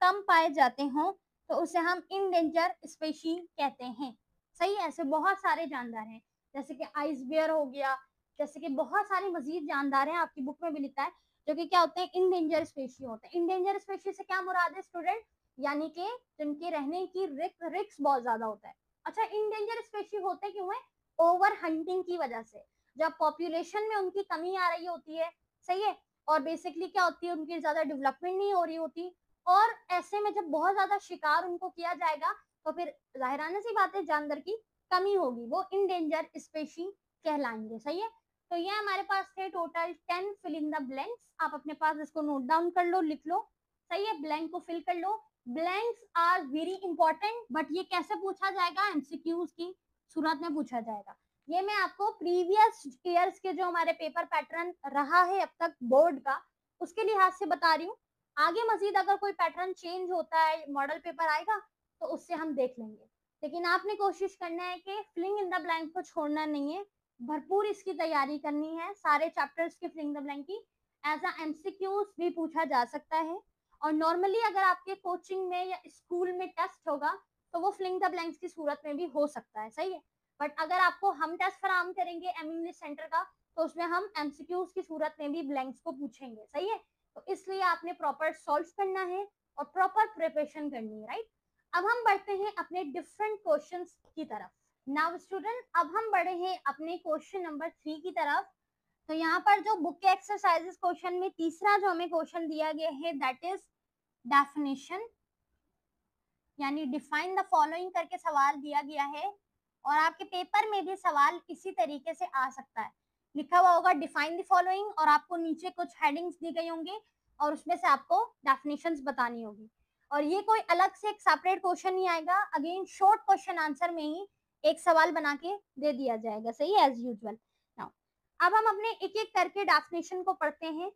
कम पाए जाते हों, तो उसे हम इंडेंजर स्पेशी कहते हैं, सही है। ऐसे बहुत सारे जानदार हैं, जैसे कि आइस बियर हो गया, जैसे कि बहुत सारे मजीद जानदार हैं, आपकी बुक में भी लिखा है, जो कि क्या होते हैं, इंडेंजर स्पेशी होते हैं। इंडेंजर स्पेशी से क्या मुराद है स्टूडेंट, यानी कि जिनके रहने की रिस्क बहुत ज्यादा होता है। अच्छा, इंडेंजर स्पेशी होते क्यों है, ओवर हंटिंग की वजह से, जब पॉपुलेशन में उनकी कमी आ रही होती है, सही है, और बेसिकली क्या होती है, उनकी ज्यादा डेवलपमेंट नहीं हो रही होती, और ऐसे में जब बहुत ज्यादा शिकार उनको किया जाएगा तो फिर जाहिराना सी बात है जानवर की कमी होगी, वो इंडेंजर स्पेशी कहलाएंगे, सही है। तो ये हमारे पास थे total 10 fill in the blanks. आप अपने पास इसको नोट डाउन कर लो, लिख लो, सही है, ब्लैंक को फिल कर लो। Blanks are very important, but ये कैसे पूछा जाएगा, एमसीक्यूज की सूरत में पूछा जाएगा। ये मैं आपको प्रीवियस ईयर्स के जो हमारे पेपर पैटर्न रहा है अब तक बोर्ड का, उसके लिहाज से बता रही हूँ। आगे मजीद अगर कोई पैटर्न चेंज होता है, मॉडल पेपर आएगा तो उससे हम देख लेंगे, लेकिन आपने कोशिश करना है कि फिलिंग इन द ब्लैंक को छोड़ना नहीं है, भरपूर इसकी तैयारी करनी है, सारे चैप्टर्स की फिलिंग द ब्लैंक की। एज अ एमसीक्यूज भी पूछा जा सकता है, और नॉर्मली अगर आपके कोचिंग में या स्कूल में टेस्ट होगा तो वो फिलिंग द ब्लैंक्स की सूरत में भी हो सकता है, सही है। बट अगर आपको हम टेस्ट फराहम करेंगे एम इंग्लिश सेंटर का, तो उसमें हम एमसीक्यूज की सूरत में भी ब्लैंक्स को पूछेंगे, सही है। तो इसलिए आपने प्रॉपर सॉल्व करना है और प्रॉपर प्रिपरेशन करनी है, राइट। अब हम बढ़ते हैं अपने डिफरेंट क्वेश्चंस की तरफ। नाउ स्टूडेंट, अब हम बढ़े हैं अपने क्वेश्चन नंबर 3 की तरफ। तो यहाँ पर जो बुक के एक्सरसाइजेस क्वेश्चन में तीसरा जो हमें क्वेश्चन दिया गया है, दैट इज डेफिनेशन, यानी डिफाइन द फॉलोइंग करके सवाल दिया गया है, और आपके पेपर में भी सवाल इसी तरीके से आ सकता है। लिखा हुआ होगा डिफाइन द फॉलोइंग, और आपको नीचे कुछ हेडिंग्स दी गई होंगी और उसमें से आपको डेफिनेशंस बतानी होगी, और ये कोई अलग से एक सेपरेट क्वेश्चन नहीं आएगा, अगेन शॉर्ट क्वेश्चन आंसर में ही एक सवाल बना के दे दिया जाएगा, सही है, एज यूजुअल। नाउ अब हम अपने एक एक करके डेफिनेशन को पढ़ते हैं।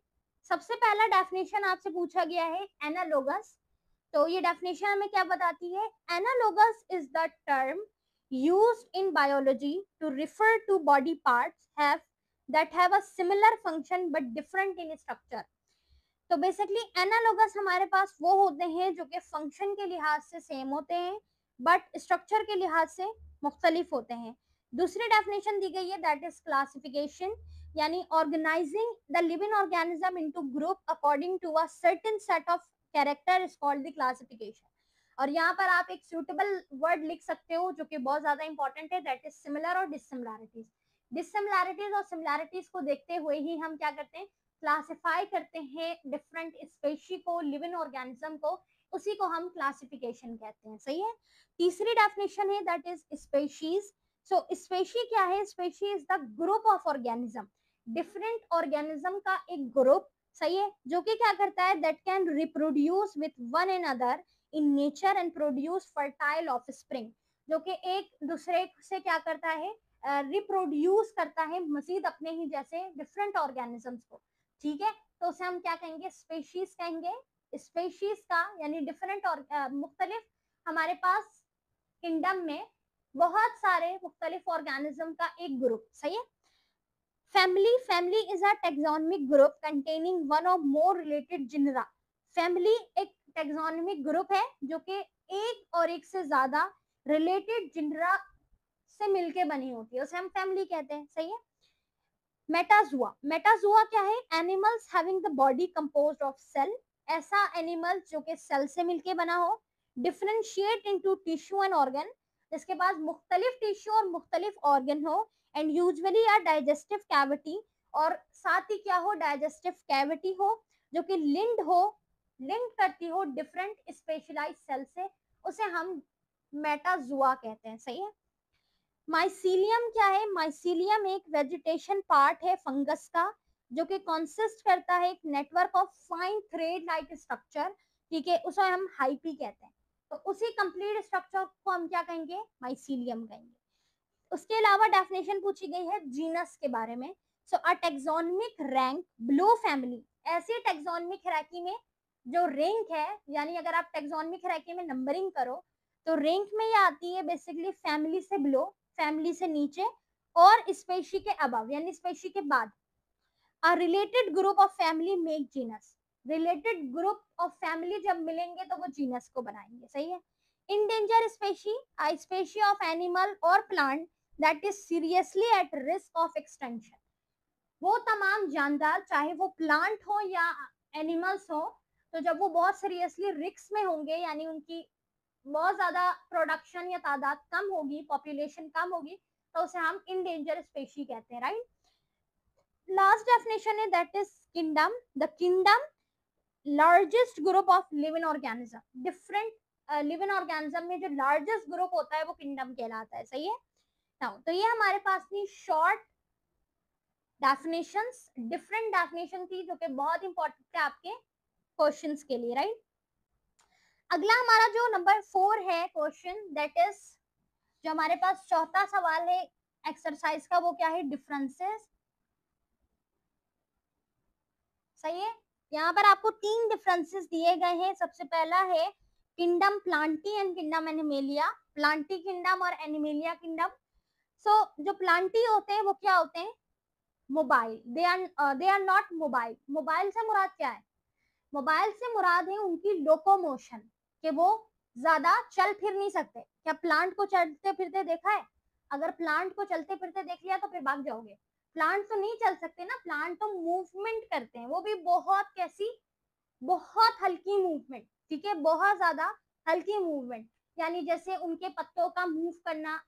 सबसे पहला डेफिनेशन आपसे पूछा गया है एनालोगस। तो ये डेफिनेशन हमें क्या बताती है, analogous is the term used in biology to refer to body parts that have a similar function but different in structure। तो बेसिकली एनालोगस हमारे पास वो होते हैं जो कि फंक्शन के लिहाज से सेम होते हैं बट स्ट्रक्चर के लिहाज से मुख्तलिफ होते हैं। दूसरी डेफिनेशन दी गई है दैट इज क्लासिफिकेशन, यानी organising the living organism into group according to a certain set of character is called the classification. और यहाँ पर आप एक सूटेबल वर्ड लिख सकते हो जो कि बहुत ज्यादा इंपॉर्टेंट है, दैट इज सिमिलर और डिसिमिलैरिटीज। डिसिमिलैरिटीज और सिमिलैरिटीज को देखते हुए ही हम क्या करते हैं, क्लासिफाई करते हैं डिफरेंट स्पेशी को, लिविंग ऑर्गेनिज्म को, उसी को हम क्लासिफिकेशन कहते हैं। सही है। तीसरी डेफिनेशन है that is species. So species क्या है, species is the group of organism, different organism का एक ग्रुप, सही है, जो कि क्या करता है, that can reproduce with one another in nature and produce fertile offspring, जो कि एक दूसरे से क्या करता है, रिप्रोड्यूस करता है मजीद अपने ही जैसे डिफरेंट ऑर्गेनिजम्स को। ठीक है, तो उसे हम क्या कहेंगे, स्पेशीज कहेंगे। स्पेशीज का यानी डिफरेंट और मुख्तलिफ हमारे पास किंगडम में बहुत सारे मुख्तलिफ ऑर्गेनिज्म का एक ग्रुप। सही है। Family, family is a taxonomic group containing one और मोर रिलेटेड जिनरा। फैमिली एक टेक्सोनमिक ग्रुप है जो कि एक और एक से ज्यादा रिलेटेड जिनरा से मिलके बनी होती है, उसे हम फैमिली कहते हैं। सही है। मेटाजुआ, मेटाजुआ क्या है, animals having the body composed of cell, ऐसा एनिमल जो कि सेल से मिलके बना हो, differentiate into tissue and organ, जिसके पास मुख्तलिफ टिश्यू और मुख्तलिफ ऑर्गन हो, and usually a digestive cavity, और साथ ही क्या हो, डाइजेस्टिव कैविटी हो जो कि लिंक्ड हो, लिंक करती हो डिफरेंट स्पेशलाइज्ड सेल से, उसे हम मेटाजुआ कहते हैं। सही है। माइसीलियम क्या है, माइसीलियम एक वेजिटेशन पार्ट है फंगस का, जो कि कंसिस्ट करता है एक network of fine thread like structure. ठीक है, उसे हम हाइपी कहते हैं। तो उसी कंप्लीट स्ट्रक्चर को हम क्या कहेंगे, माइसीलियम कहेंगे। उसके अलावा डेफिनेशन पूछी गई है जीनस के बारे में। सो अ टेक्सोनमिक रैंक बिलो फैमिली, ऐसी टेक्सोनमिक हिराकी में जो रैंक है, यानी अगर आप टेक्सोनमिक हिराकी में नंबरिंग करो तो रैंक में ये आती है बेसिकली फैमिली से बिलो, फैमिली से नीचे, और स्पेशी के अबव यानी स्पेशी के बाद। A related group of family make genus, related group of family जब मिलेंगे तो वो जीनस को बनाएंगे। सही है। Endangered species, a species of animal और plant that is seriously at risk of extension, वो तमाम जानदार चाहे वो प्लांट हो या एनिमल्स हो, तो जब वो बहुत सीरियसली रिस्क में होंगे, यानी उनकी बहुत ज्यादा प्रोडक्शन या तादाद कम होगी, पॉपुलेशन कम होगी, तो उसे हम इंडेंजर स्पेशी कहते हैं। राइट। लास्ट डेफिनेशन है that is kingdom, the kingdom largest group of living organism, different living organism में जो लार्जेस्ट ग्रुप होता है वो किंगडम कहलाता है। सही है। नाउ तो ये हमारे पास थी शॉर्ट डेफिनेशंस, डिफरेंट डेफिनेशन थी जो कि बहुत इंपॉर्टेंट है आपके क्वेश्चंस के लिए। राइट। अगला हमारा जो नंबर 4 है क्वेश्चन, दैट इज जो हमारे पास चौथा सवाल है एक्सरसाइज का, वो क्या है, डिफरेंसेस। सही है। यहाँ पर आपको 3 डिफरेंसेस दिए गए हैं। सबसे पहला है kingdom Plantae and kingdom animalia, plantae kingdom और एनिमेलिया किंगडम। सो जो प्लांटी होते हैं वो क्या होते हैं, mobile, they are not mobile. Mobile से मुराद क्या है, मोबाइल से मुराद है उनकी लोकोमोशन, कि वो ज्यादा चल फिर नहीं सकते। क्या प्लांट को चलते फिरते देखा है, अगर प्लांट को चलते फिरते देख लिया तो फिर भाग जाओगे। प्लांट तो नहीं चल सकते ना, प्लांट तो मूवमेंट करते हैं, वो भी बहुत कैसी, बहुत हल्की मूवमेंट। ठीक है, बहुत ज्यादा हल्की मूवमेंट, यानी जैसे उनके पत्तों का मूव करना,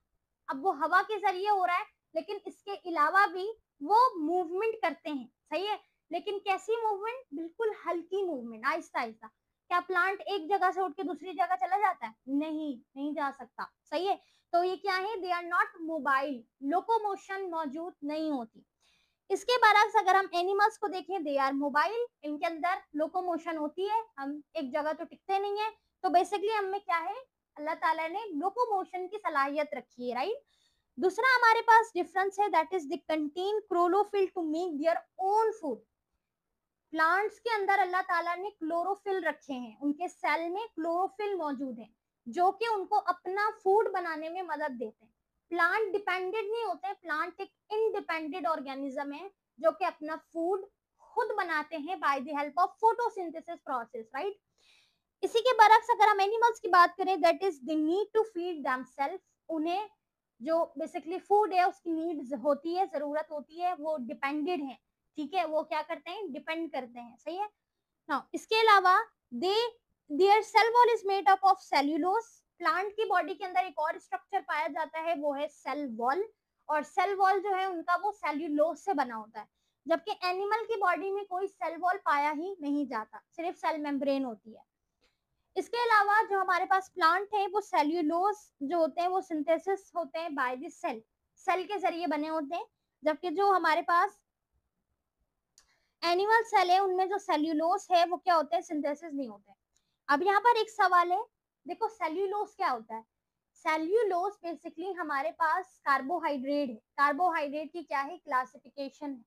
अब वो हवा के जरिए हो रहा है, लेकिन इसके अलावा भी वो मूवमेंट करते हैं। सही है। लेकिन कैसी मूवमेंट, बिल्कुल हल्की मूवमेंट, आहिस्ता आहिस्ता। क्या प्लांट एक जगह से उठ के दूसरी जगह चला जाता है, नहीं, नहीं जा सकता। सही है। तो ये क्या है, they are not mobile, locomotion मौजूद नहीं होती। इसके बरक्स अगर हम एनिमल्स को देखें, दे आर मोबाइल, इनके अंदर लोकोमोशन होती है, हम एक जगह तो टिकते नहीं है। तो बेसिकली हमें क्या है, अल्लाह ताला ने लोकोमोशन की सलाहियत रखी है। राइट। दूसरा हमारे पास डिफरेंस है that is the contain chlorophyll to make their own food. Plants के अंदर अल्लाह ताला ने क्लोरोफिल रखे हैं, उनके सेल में क्लोरोफिल मौजूद है, जो कि उनको अपना फूड बनाने में मदद देते हैं। प्लांट डिपेंडेंट नहीं होते, प्लांट एक इंडिपेंडेंट ऑर्गेनिज्म है जो कि अपना फूड खुद बनाते हैं by the help of photosynthesis process, right. इसी के बरक्स अगर हम एनिमल्स की बात करें, that is the need to feed themselves, उन्हें जो बेसिकली फूड है उसकी नीड्स होती है, जरूरत होती है, वो डिपेंडेड है, ठीक है, वो क्या करते हैं, डिपेंड करते हैं, सही है। नाउ इसके अलावा they their cell wall is made up of cellulose, plant की बॉडी के अंदर एक और स्ट्रक्चर पाया जाता है, वो है सेल वॉल, और सेल वॉल जो है उनका वो सेल्यूलोज से बना होता है, जबकि एनिमल की बॉडी में कोई सेल वॉल पाया ही नहीं जाता, सिर्फ सेल मेम्ब्रेन होती है। इसके अलावा जो हमारे पास प्लांट है वो सेल्यूलोज जो होते हैं वो सिंथेसिस होते हैं बाय द सेल, सेल के जरिए बने होते हैं, जबकि जो हमारे पास एनिमल सेल है उनमें जो सेल्यूलोज है वो क्या होते हैं, सिंथेसिस नहीं होते हैं। अब यहाँ पर एक सवाल है, देखो सेल्यूलोज क्या होता है, सेल्यूलोज बेसिकली हमारे पास कार्बोहाइड्रेट है, कार्बोहाइड्रेट की क्या है, क्लासिफिकेशन है।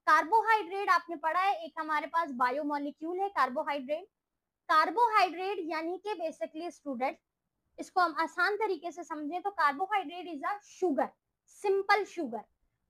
कार्बोहाइड्रेट आपने पढ़ा है, एक हमारे पास बायोमोलिक्यूल है कार्बोहाइड्रेट, कार्बोहाइड्रेट यानी कि बेसिकली स्टूडेंट, इसको हम आसान तरीके से समझें तो carbohydrate is a sugar, simple sugar.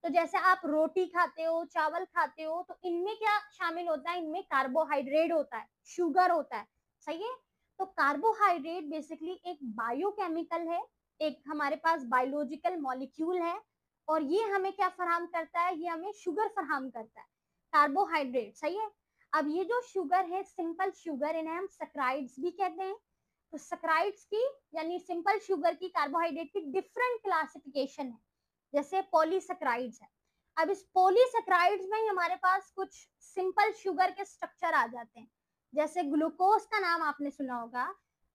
तो जैसे आप रोटी खाते हो, चावल खाते हो, तो इनमें क्या शामिल होता है, इनमें कार्बोहाइड्रेट होता है, शुगर होता है, सही है। तो कार्बोहाइड्रेट बेसिकली एक बायोकेमिकल है, एक हमारे पास बायोलॉजिकल मॉलिक्यूल है, और ये हमें क्या फराहम करता है, ये हमें शुगर फराहम करता है, कार्बोहाइड्रेट, सही है। अब ये जो शुगर है, सिंपल शुगर, इन्हें हम सैकराइड्स भी कहते हैं। तो सैकराइड्स की यानी सिंपल शुगर की, कार्बोहाइड्रेट की डिफरेंट क्लासिफिकेशन है, जैसे पॉलीसैकराइड्स है। अब इस पॉलीसैकराइड्स में ही हमारे पास कुछ सिंपल शुगर के स्ट्रक्चर आ जाते हैं, जैसे ग्लूकोज का नाम आपने सुना होगा,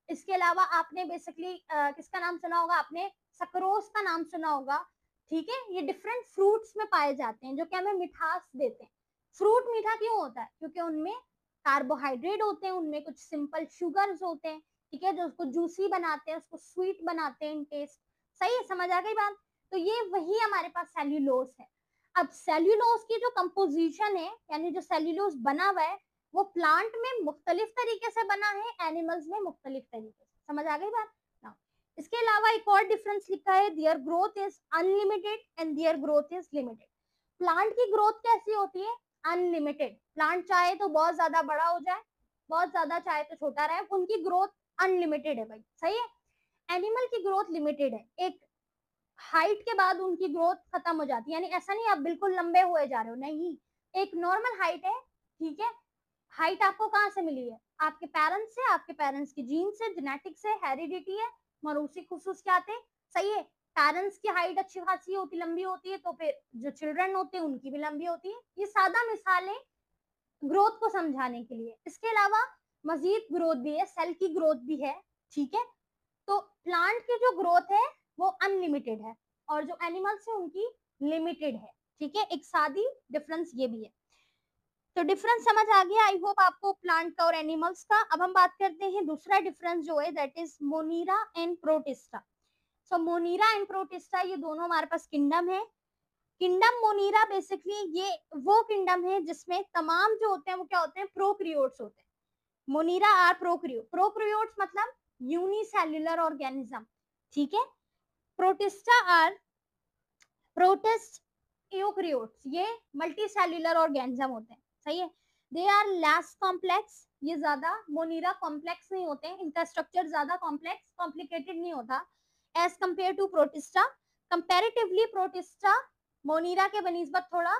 इसके अलावा आपने बेसिकली किसका नाम सुना होगा, आपने सक्रोज का नाम सुना होगा, ठीक है। ये डिफरेंट फ्रूट्स में पाए जाते हैं जो कि हमें मिठास देते हैं। फ्रूट मीठा क्यों होता है, क्योंकि उनमें कार्बोहाइड्रेट होते हैं, उनमें कुछ सिंपल शुगर्स होते हैं, ठीक है, जो उसको जूसी बनाते हैं, उसको स्वीट बनाते हैं इन टेस्ट, सही है, समझ आ गई बात। तो ये वही हमारे पास सेल्यूलोज है। अब सेल्यूलोज की जो कंपोजिशन है, यानी जो सेल्यूलोज बना हुआ है, वो प्लांट में मुख्तलिफ तरीके से बना है, एनिमल्स में मुख्तलिफ तरीके से, समझ आ गई बात ना। इसके अलावा एक और डिफरेंस लिखा है, their growth is unlimited and their growth is limited. Plant की ग्रोथ कैसी होती है, अनलिमिटेड, प्लांट चाहे तो बहुत ज्यादा बड़ा हो जाए, बहुत ज्यादा चाहे तो छोटा रहे, उनकी ग्रोथ अनलिमिटेड है भाई, सही है। एनिमल की ग्रोथ लिमिटेड है, एक हाइट के बाद उनकी ग्रोथ खत्म हो जाती है, यानी ऐसा नहीं आप बिल्कुल लंबे हुए जा रहे हो, नहीं, एक नॉर्मल हाइट है, ठीक है। हाइट आपको कहाँ से मिली है, आपके पेरेंट्स से, आपके पेरेंट्स की जीन से, जेनेटिक्स से, हेरिडिटी है, मरूसी खुसूसियात है, सही है। पेरेंट्स की हाइट अच्छी खासी होती, लंबी होती है, तो फिर जो चिल्ड्रन होते हैं उनकी भी लंबी होती है। ये सादा मिसाल है ग्रोथ को समझाने के लिए। इसके अलावा मजीद ग्रोथ भी है, सेल की ग्रोथ भी है, ठीक है। तो प्लांट की जो ग्रोथ है वो अनलिमिटेड है, और जो एनिमल्स है उनकी लिमिटेड है, ठीक है, एक सादी डिफरेंस ये भी है। तो डिफरेंस समझ आ गया, आई होप आपको प्लांट का और एनिमल्स का। अब हम बात करते हैं दूसरा डिफरेंस जो है, that is Monera and Protista. So Monera and Protista ये दोनों हमारे पास किंगडम है। किंगडम मोनीरा बेसिकली ये वो किंगडम है जिसमें तमाम जो होते हैं वो क्या होते हैं, प्रोक्रियोट्स होते हैं। मोनीरा आर प्रोक्रियोट्स मतलब यूनिसेल्युलर ऑर्गेनिज्म, ठीक है। प्रोटिस्टा आर प्रोटिस्ट यूक्रियोट्स, ये मल्टी सेल्युलर ऑर्गेनिज्म होते हैं, सही है। दे आर लेस कॉम्प्लेक्स, ये ज्यादा मोनीरा कॉम्प्लेक्स नहीं होते हैं, इनका स्ट्रक्चर ज्यादा कॉम्प्लेक्स कॉम्प्लिकेटेड नहीं होता as compare to Protista. Comparatively Protista Monera के बनिस्बत थोड़ा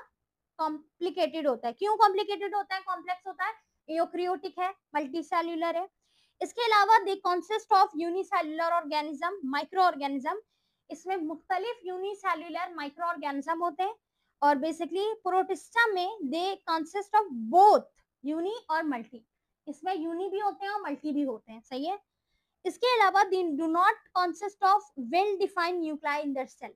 कॉम्प्लिकेटेड होता है। क्यों कॉम्प्लिकेटेड होता है, कॉम्प्लेक्स होता है, यूक्रियोटिक है, मल्टी सेल्युलर है। इसके अलावा दे consist of unicellular organism, micro organism, इसमें मुख्तलिफ यूनिसेल्युलर माइक्रो ऑर्गेनिज्म होते हैं। और बेसिकली प्रोटिस्टा में they consist of both uni और मल्टी, इसमें यूनि भी होते हैं और मल्टी भी होते हैं, सही है। इसके अलावा they do not consist of well defined nuclei in their cell.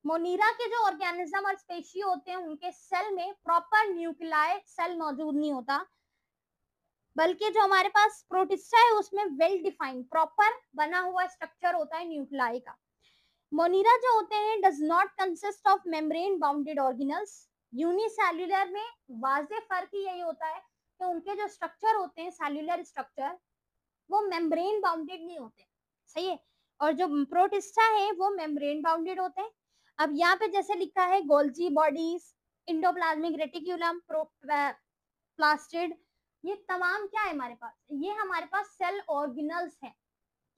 Monera के जो ऑर्गेनिज्म और स्पेशी होते हैं उनके सेल में प्रॉपर न्यूक्लियाई सेल मौजूद नहीं होता, बल्कि जो हमारे पास प्रोटिस्टा है उसमें वेल डिफाइंड प्रॉपर बना हुआ स्ट्रक्चर होता है न्यूक्लियाई का। मोनीरा जो होते हैं does not consist of membrane bounded organelles. Unicellular में वाजे फर्क ही यही होता है कि उनके जो स्ट्रक्चर होते हैं, सेल्युलर स्ट्रक्चर, वो मेम्ब्रेन बाउंडेड नहीं होते, सही है। और जो प्रोटिस्टा है वो मेम्ब्रेन बाउंडेड होते हैं। अब यहाँ पे जैसे लिखा है Golgi bodies, endoplasmic reticulum, plastid, ये तमाम क्या है हमारे पास, ये हमारे पास सेल ऑर्गेनल्स हैं,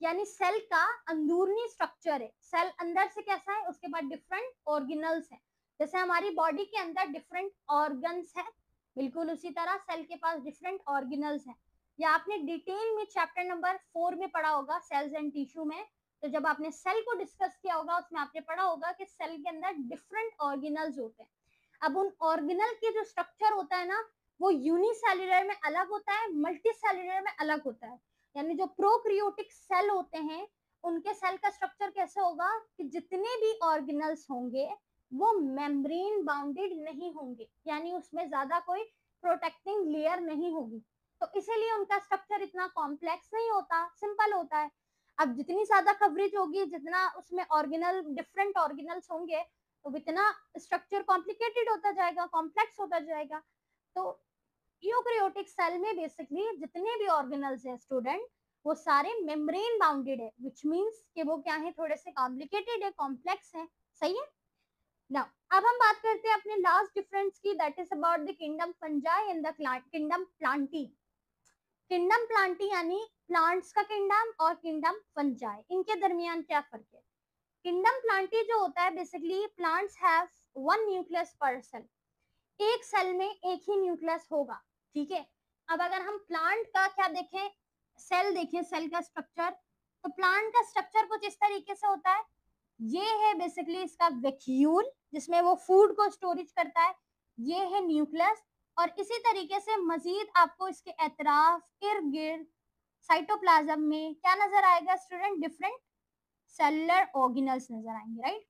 यानी सेल का अंदरूनी स्ट्रक्चर है। सेल अंदर से कैसा है, उसके बाद डिफरेंट ऑर्गेनल्स हैं। जैसे हमारी बॉडी के अंदर डिफरेंट ऑर्गन्स हैं, बिल्कुल उसी तरह सेल के पास डिफरेंट ऑर्गेनल्स हैं। या आपने डिटेल में चैप्टर नंबर 4 में पढ़ा होगा सेल्स एंड टिश्यू में, तो जब आपने सेल को डिस्कस किया होगा उसमें आपने पढ़ा होगा कि सेल के अंदर डिफरेंट ऑर्गेनल्स होते हैं। अब उन ऑर्गेनल के जो स्ट्रक्चर होता है ना, वो यूनिसेल्युलर में अलग होता है, मल्टीसेल्युलर में अलग होता है। यानी जो प्रोकैरियोटिक सेल होते हैं उनके सेल का स्ट्रक्चर कैसे होगा कि जितने भी ऑर्गेनल्स होंगे वो मेम्ब्रेन बाउंडेड नहीं होंगे, यानी उसमें ज्यादा कोई प्रोटेक्टिंग लेयर नहीं होगी, तो इसीलिए उनका स्ट्रक्चर इतना कॉम्प्लेक्स नहीं होता, सिंपल होता है। अब जितनी ज्यादा कवरेज होगी, जितना उसमें ऑर्गेनल डिफरेंट ऑर्गेनल्स होंगे, तो इतना स्ट्रक्चर कॉम्प्लिकेटेड होता जाएगा, कॉम्प्लेक्स होता जाएगा। तो यूकैरियोटिक सेल में बेसिकली जितने भी ऑर्गेनल्स हैं स्टूडेंट, वो सारे मेम्ब्रेन बाउंडेड है, विच मींस कि वो क्या है, थोड़े से कॉम्प्लिकेटेड है, कॉम्प्लेक्स है। सही है। नाउ अब हम बात करते हैं अपने लास्ट डिफरेंस की, that is about the kingdom fungi and the kingdom Plantae. Kingdom Plantae यानी प्लांट्स का किंगडम और किंगडम फंजाई, इनके दरमियान क्या फर्क है। किंगडम प्लांटी जो होता है, basically plants have one nucleus पर सेल, एक सेल में एक ही न्यूक्लियस होगा, ठीक है। अब अगर हम प्लांट का क्या देखें, सेल देखें, सेल का स्ट्रक्चर, तो प्लांट का स्ट्रक्चर कुछ इस तरीके से होता है। ये है बेसिकली इसका वैक्यूल, जिसमें वो फूड को स्टोरेज करता है, ये है न्यूक्लियस, और इसी तरीके से मजीद आपको इसके एतराफ, इर्द गिर्द, साइटोप्लाज्म में क्या नजर आएगा स्टूडेंट, डिफरेंट सेलुलर ऑर्गेनल्स नजर आएंगे, राइट।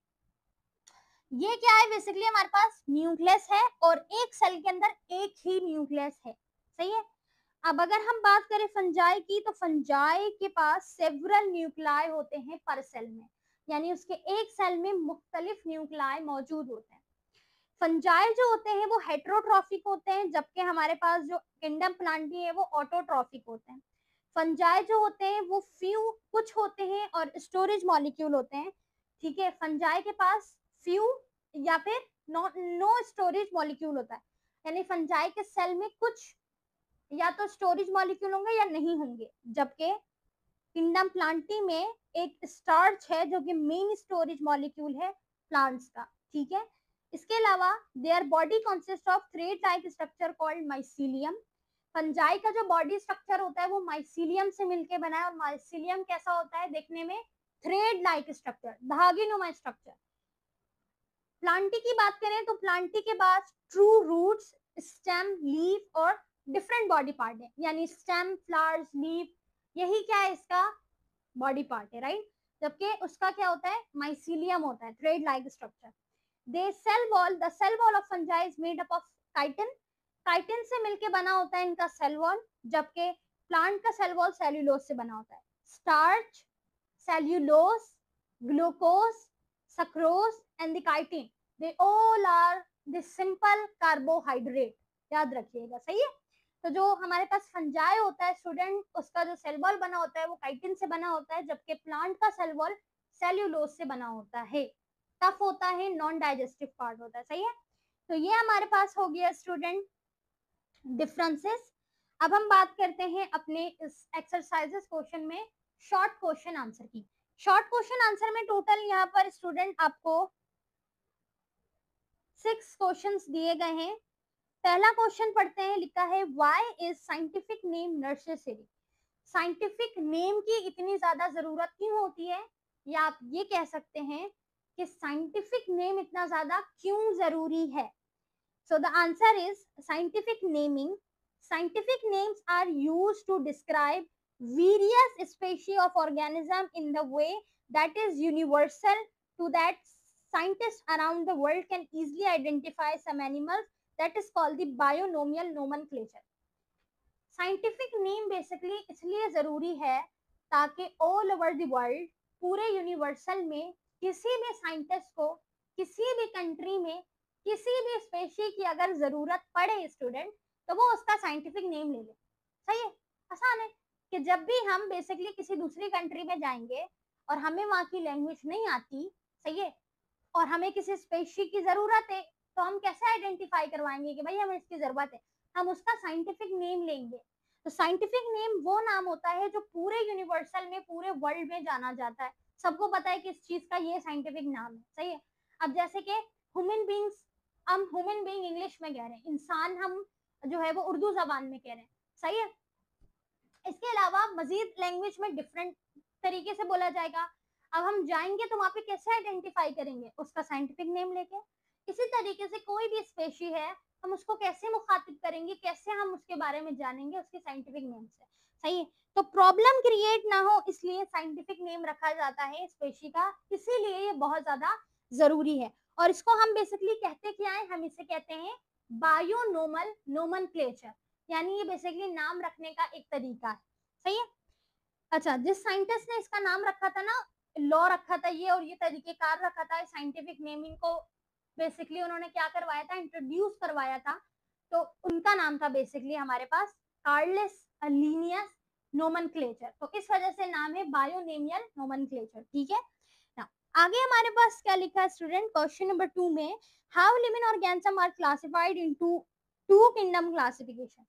ये क्या है, बेसिकली हमारे पास न्यूक्लियस है और एक सेल के अंदर एक ही न्यूक्लियस है। सही है। अब अगर हम बात करें फंजाई की, तो फंजाई के पास सेवरल न्यूक्लियाई होते हैं पर सेल में, यानी उसके एक सेल में मुख्तलिफ न्यूक्लियाई मौजूद होते हैं। फंजाई जो होते हैं वो हेट्रोट्रॉफिक होते हैं, जबकि हमारे पास जो किंगडम प्लांटी है वो ऑटोट्रॉफिक होते हैं। फंजाई जो होते हैं वो फ्यू कुछ होते हैं और स्टोरेज मॉलिक्यूल होते हैं, ठीक है। फंजाई के पास फ्यू या फिर नो स्टोरेज मॉलिक्यूल होता है, यानी फंजाई के सेल में कुछ या तो स्टोरेज मॉलिक्यूल होंगे या नहीं होंगे, जबकि किंगडम प्लांटी में एक स्टार्च है जो कि मेन स्टोरेज मॉलिक्यूल है प्लांट्स का, ठीक है। इसके अलावा their body consist of thread like structure called mycelium. Fungi का जो बॉडी स्ट्रक्चर होता है वो माइसीलियम से मिलकर बना है, और माइसीलियम कैसा होता है देखने में, थ्रेड लाइक स्ट्रक्चर, धागेनुमा स्ट्रक्चर। प्लांटी की बात करें तो प्लांटी के पास ट्रू रूट्स, स्टेम, लीफ और डिफरेंट बॉडी पार्ट है, यानी स्टेम, फ्लावर्स, लीफ, यही क्या है इसका बॉडी पार्ट है, राइट। जबकि उसका क्या होता है, माइसीलियम होता है, thread like structure. They cell wall, the cell wall of fungi is made up of chitin, chitin से मिलके बना होता है इनका सेल वॉल, जबकि प्लांट का सेल वॉल सेल्यूलोज से बना होता है। Starch, cellulose, glucose, sucrose and the chitin, they all are the simple carbohydrate, याद रखिएगा। सही है। तो जो हमारे पास फंजाई होता है स्टूडेंट, उसका जो सेल वॉल बना होता है वो काइटिन से बना होता है, जबकि प्लांट का सेल वॉल सेल्यूलोज से बना होता है, टफ होता है, नॉन डाइजेस्टिव पार्ट होता है। सही है। तो ये हमारे पास हो गया स्टूडेंट डिफरेंसेस। अब हम बात करते हैं अपने इस एक्सरसाइजेस क्वेश्चन में शॉर्ट क्वेश्चन आंसर की। शॉर्ट क्वेश्चन आंसर में टोटल यहाँ पर स्टूडेंट आपको 6 क्वेश्चंस दिए गए हैं। पहला क्वेश्चन पढ़ते हैं, लिखा है why is scientific name necessary. Scientific name की इतनी ज्यादा जरूरत क्यों होती है, या आप ये कह सकते हैं कि साइंटिफिक नेम इतना ज्यादा क्यों जरूरी है। So the answer is scientific naming, scientific names are used to describe various species of organism in the way that is universal to that scientists around the world can easily identify some animals, that is called the binomial nomenclature. Scientific name basically इसलिए जरूरी है ताकि all over the world, पूरे universal में किसी भी scientist को किसी भी कंट्री में किसी भी स्पेशी की अगर जरूरत पड़े स्टूडेंट, तो वो उसका साइंटिफिक नेम ले ले। सही है। आसान है कि जब भी हम बेसिकली किसी दूसरी कंट्री में जाएंगे और हमें वहाँ की लैंग्वेज नहीं आती, सही है, और हमें किसी स्पेशी की जरूरत है, तो हम कैसे आइडेंटिफाई करवाएंगे कि भाई हमें इसकी जरूरत है, हम उसका साइंटिफिक नेम लेंगे। तो साइंटिफिक नेम वो नाम होता है जो पूरे यूनिवर्सल में, पूरे वर्ल्ड में जाना जाता है, सबको पता है कि इस चीज का ये साइंटिफिक नाम है, सही है। अब जैसे कि ह्यूमन बींग्स, हम ह्यूमन बींग इंग्लिश में कह रहे हैं, इंसान हम जो है वो उर्दू जबान में कह रहे हैं, सही है। इसके अलावा मजीद लैंग्वेज में डिफरेंट तरीके से बोला जाएगा। अब हम जाएंगे तो वहां पे कैसे आइडेंटिफाई करेंगे, उसका साइंटिफिक नेम लेके। इसी तरीके से कोई भी स्पेशी है, हम उसको कैसे मुखातिब करेंगे, कैसे हम उसके बारे में जानेंगे, उसके साइंटिफिक नेम से, सही है। तो प्रॉब्लम क्रिएट ना हो इसलिए साइंटिफिक नेम रखा जाता है स्पेशी का, इसीलिए ये बहुत ज्यादा जरूरी है। और इसको हम बेसिकली कहते क्या है, हम इसे कहते हैं बायोनोमल नोमेनक्लेचर, यानी ये बेसिकली नाम रखने का एक तरीका है, सही है। अच्छा, जिस साइंटिस्ट ने इसका नाम रखा था ना, लॉ रखा था ये, और ये तरीकेकार रखा था साइंटिफिक नेमिंग को, बेसिकली उन्होंने क्या करवाया था, इंट्रोड्यूस करवाया था। तो उनका नाम था बेसिकली हमारे पास कार्लस लीनियस नोमेनक्लेचर, तो इस वजह से नाम है बायोनेमियल नोमेनक्लेचर, ठीक है ना। आगे हमारे पास क्या लिखा है स्टूडेंट, क्वेश्चन नंबर 2 में, how living organism are classified into two kingdom classification,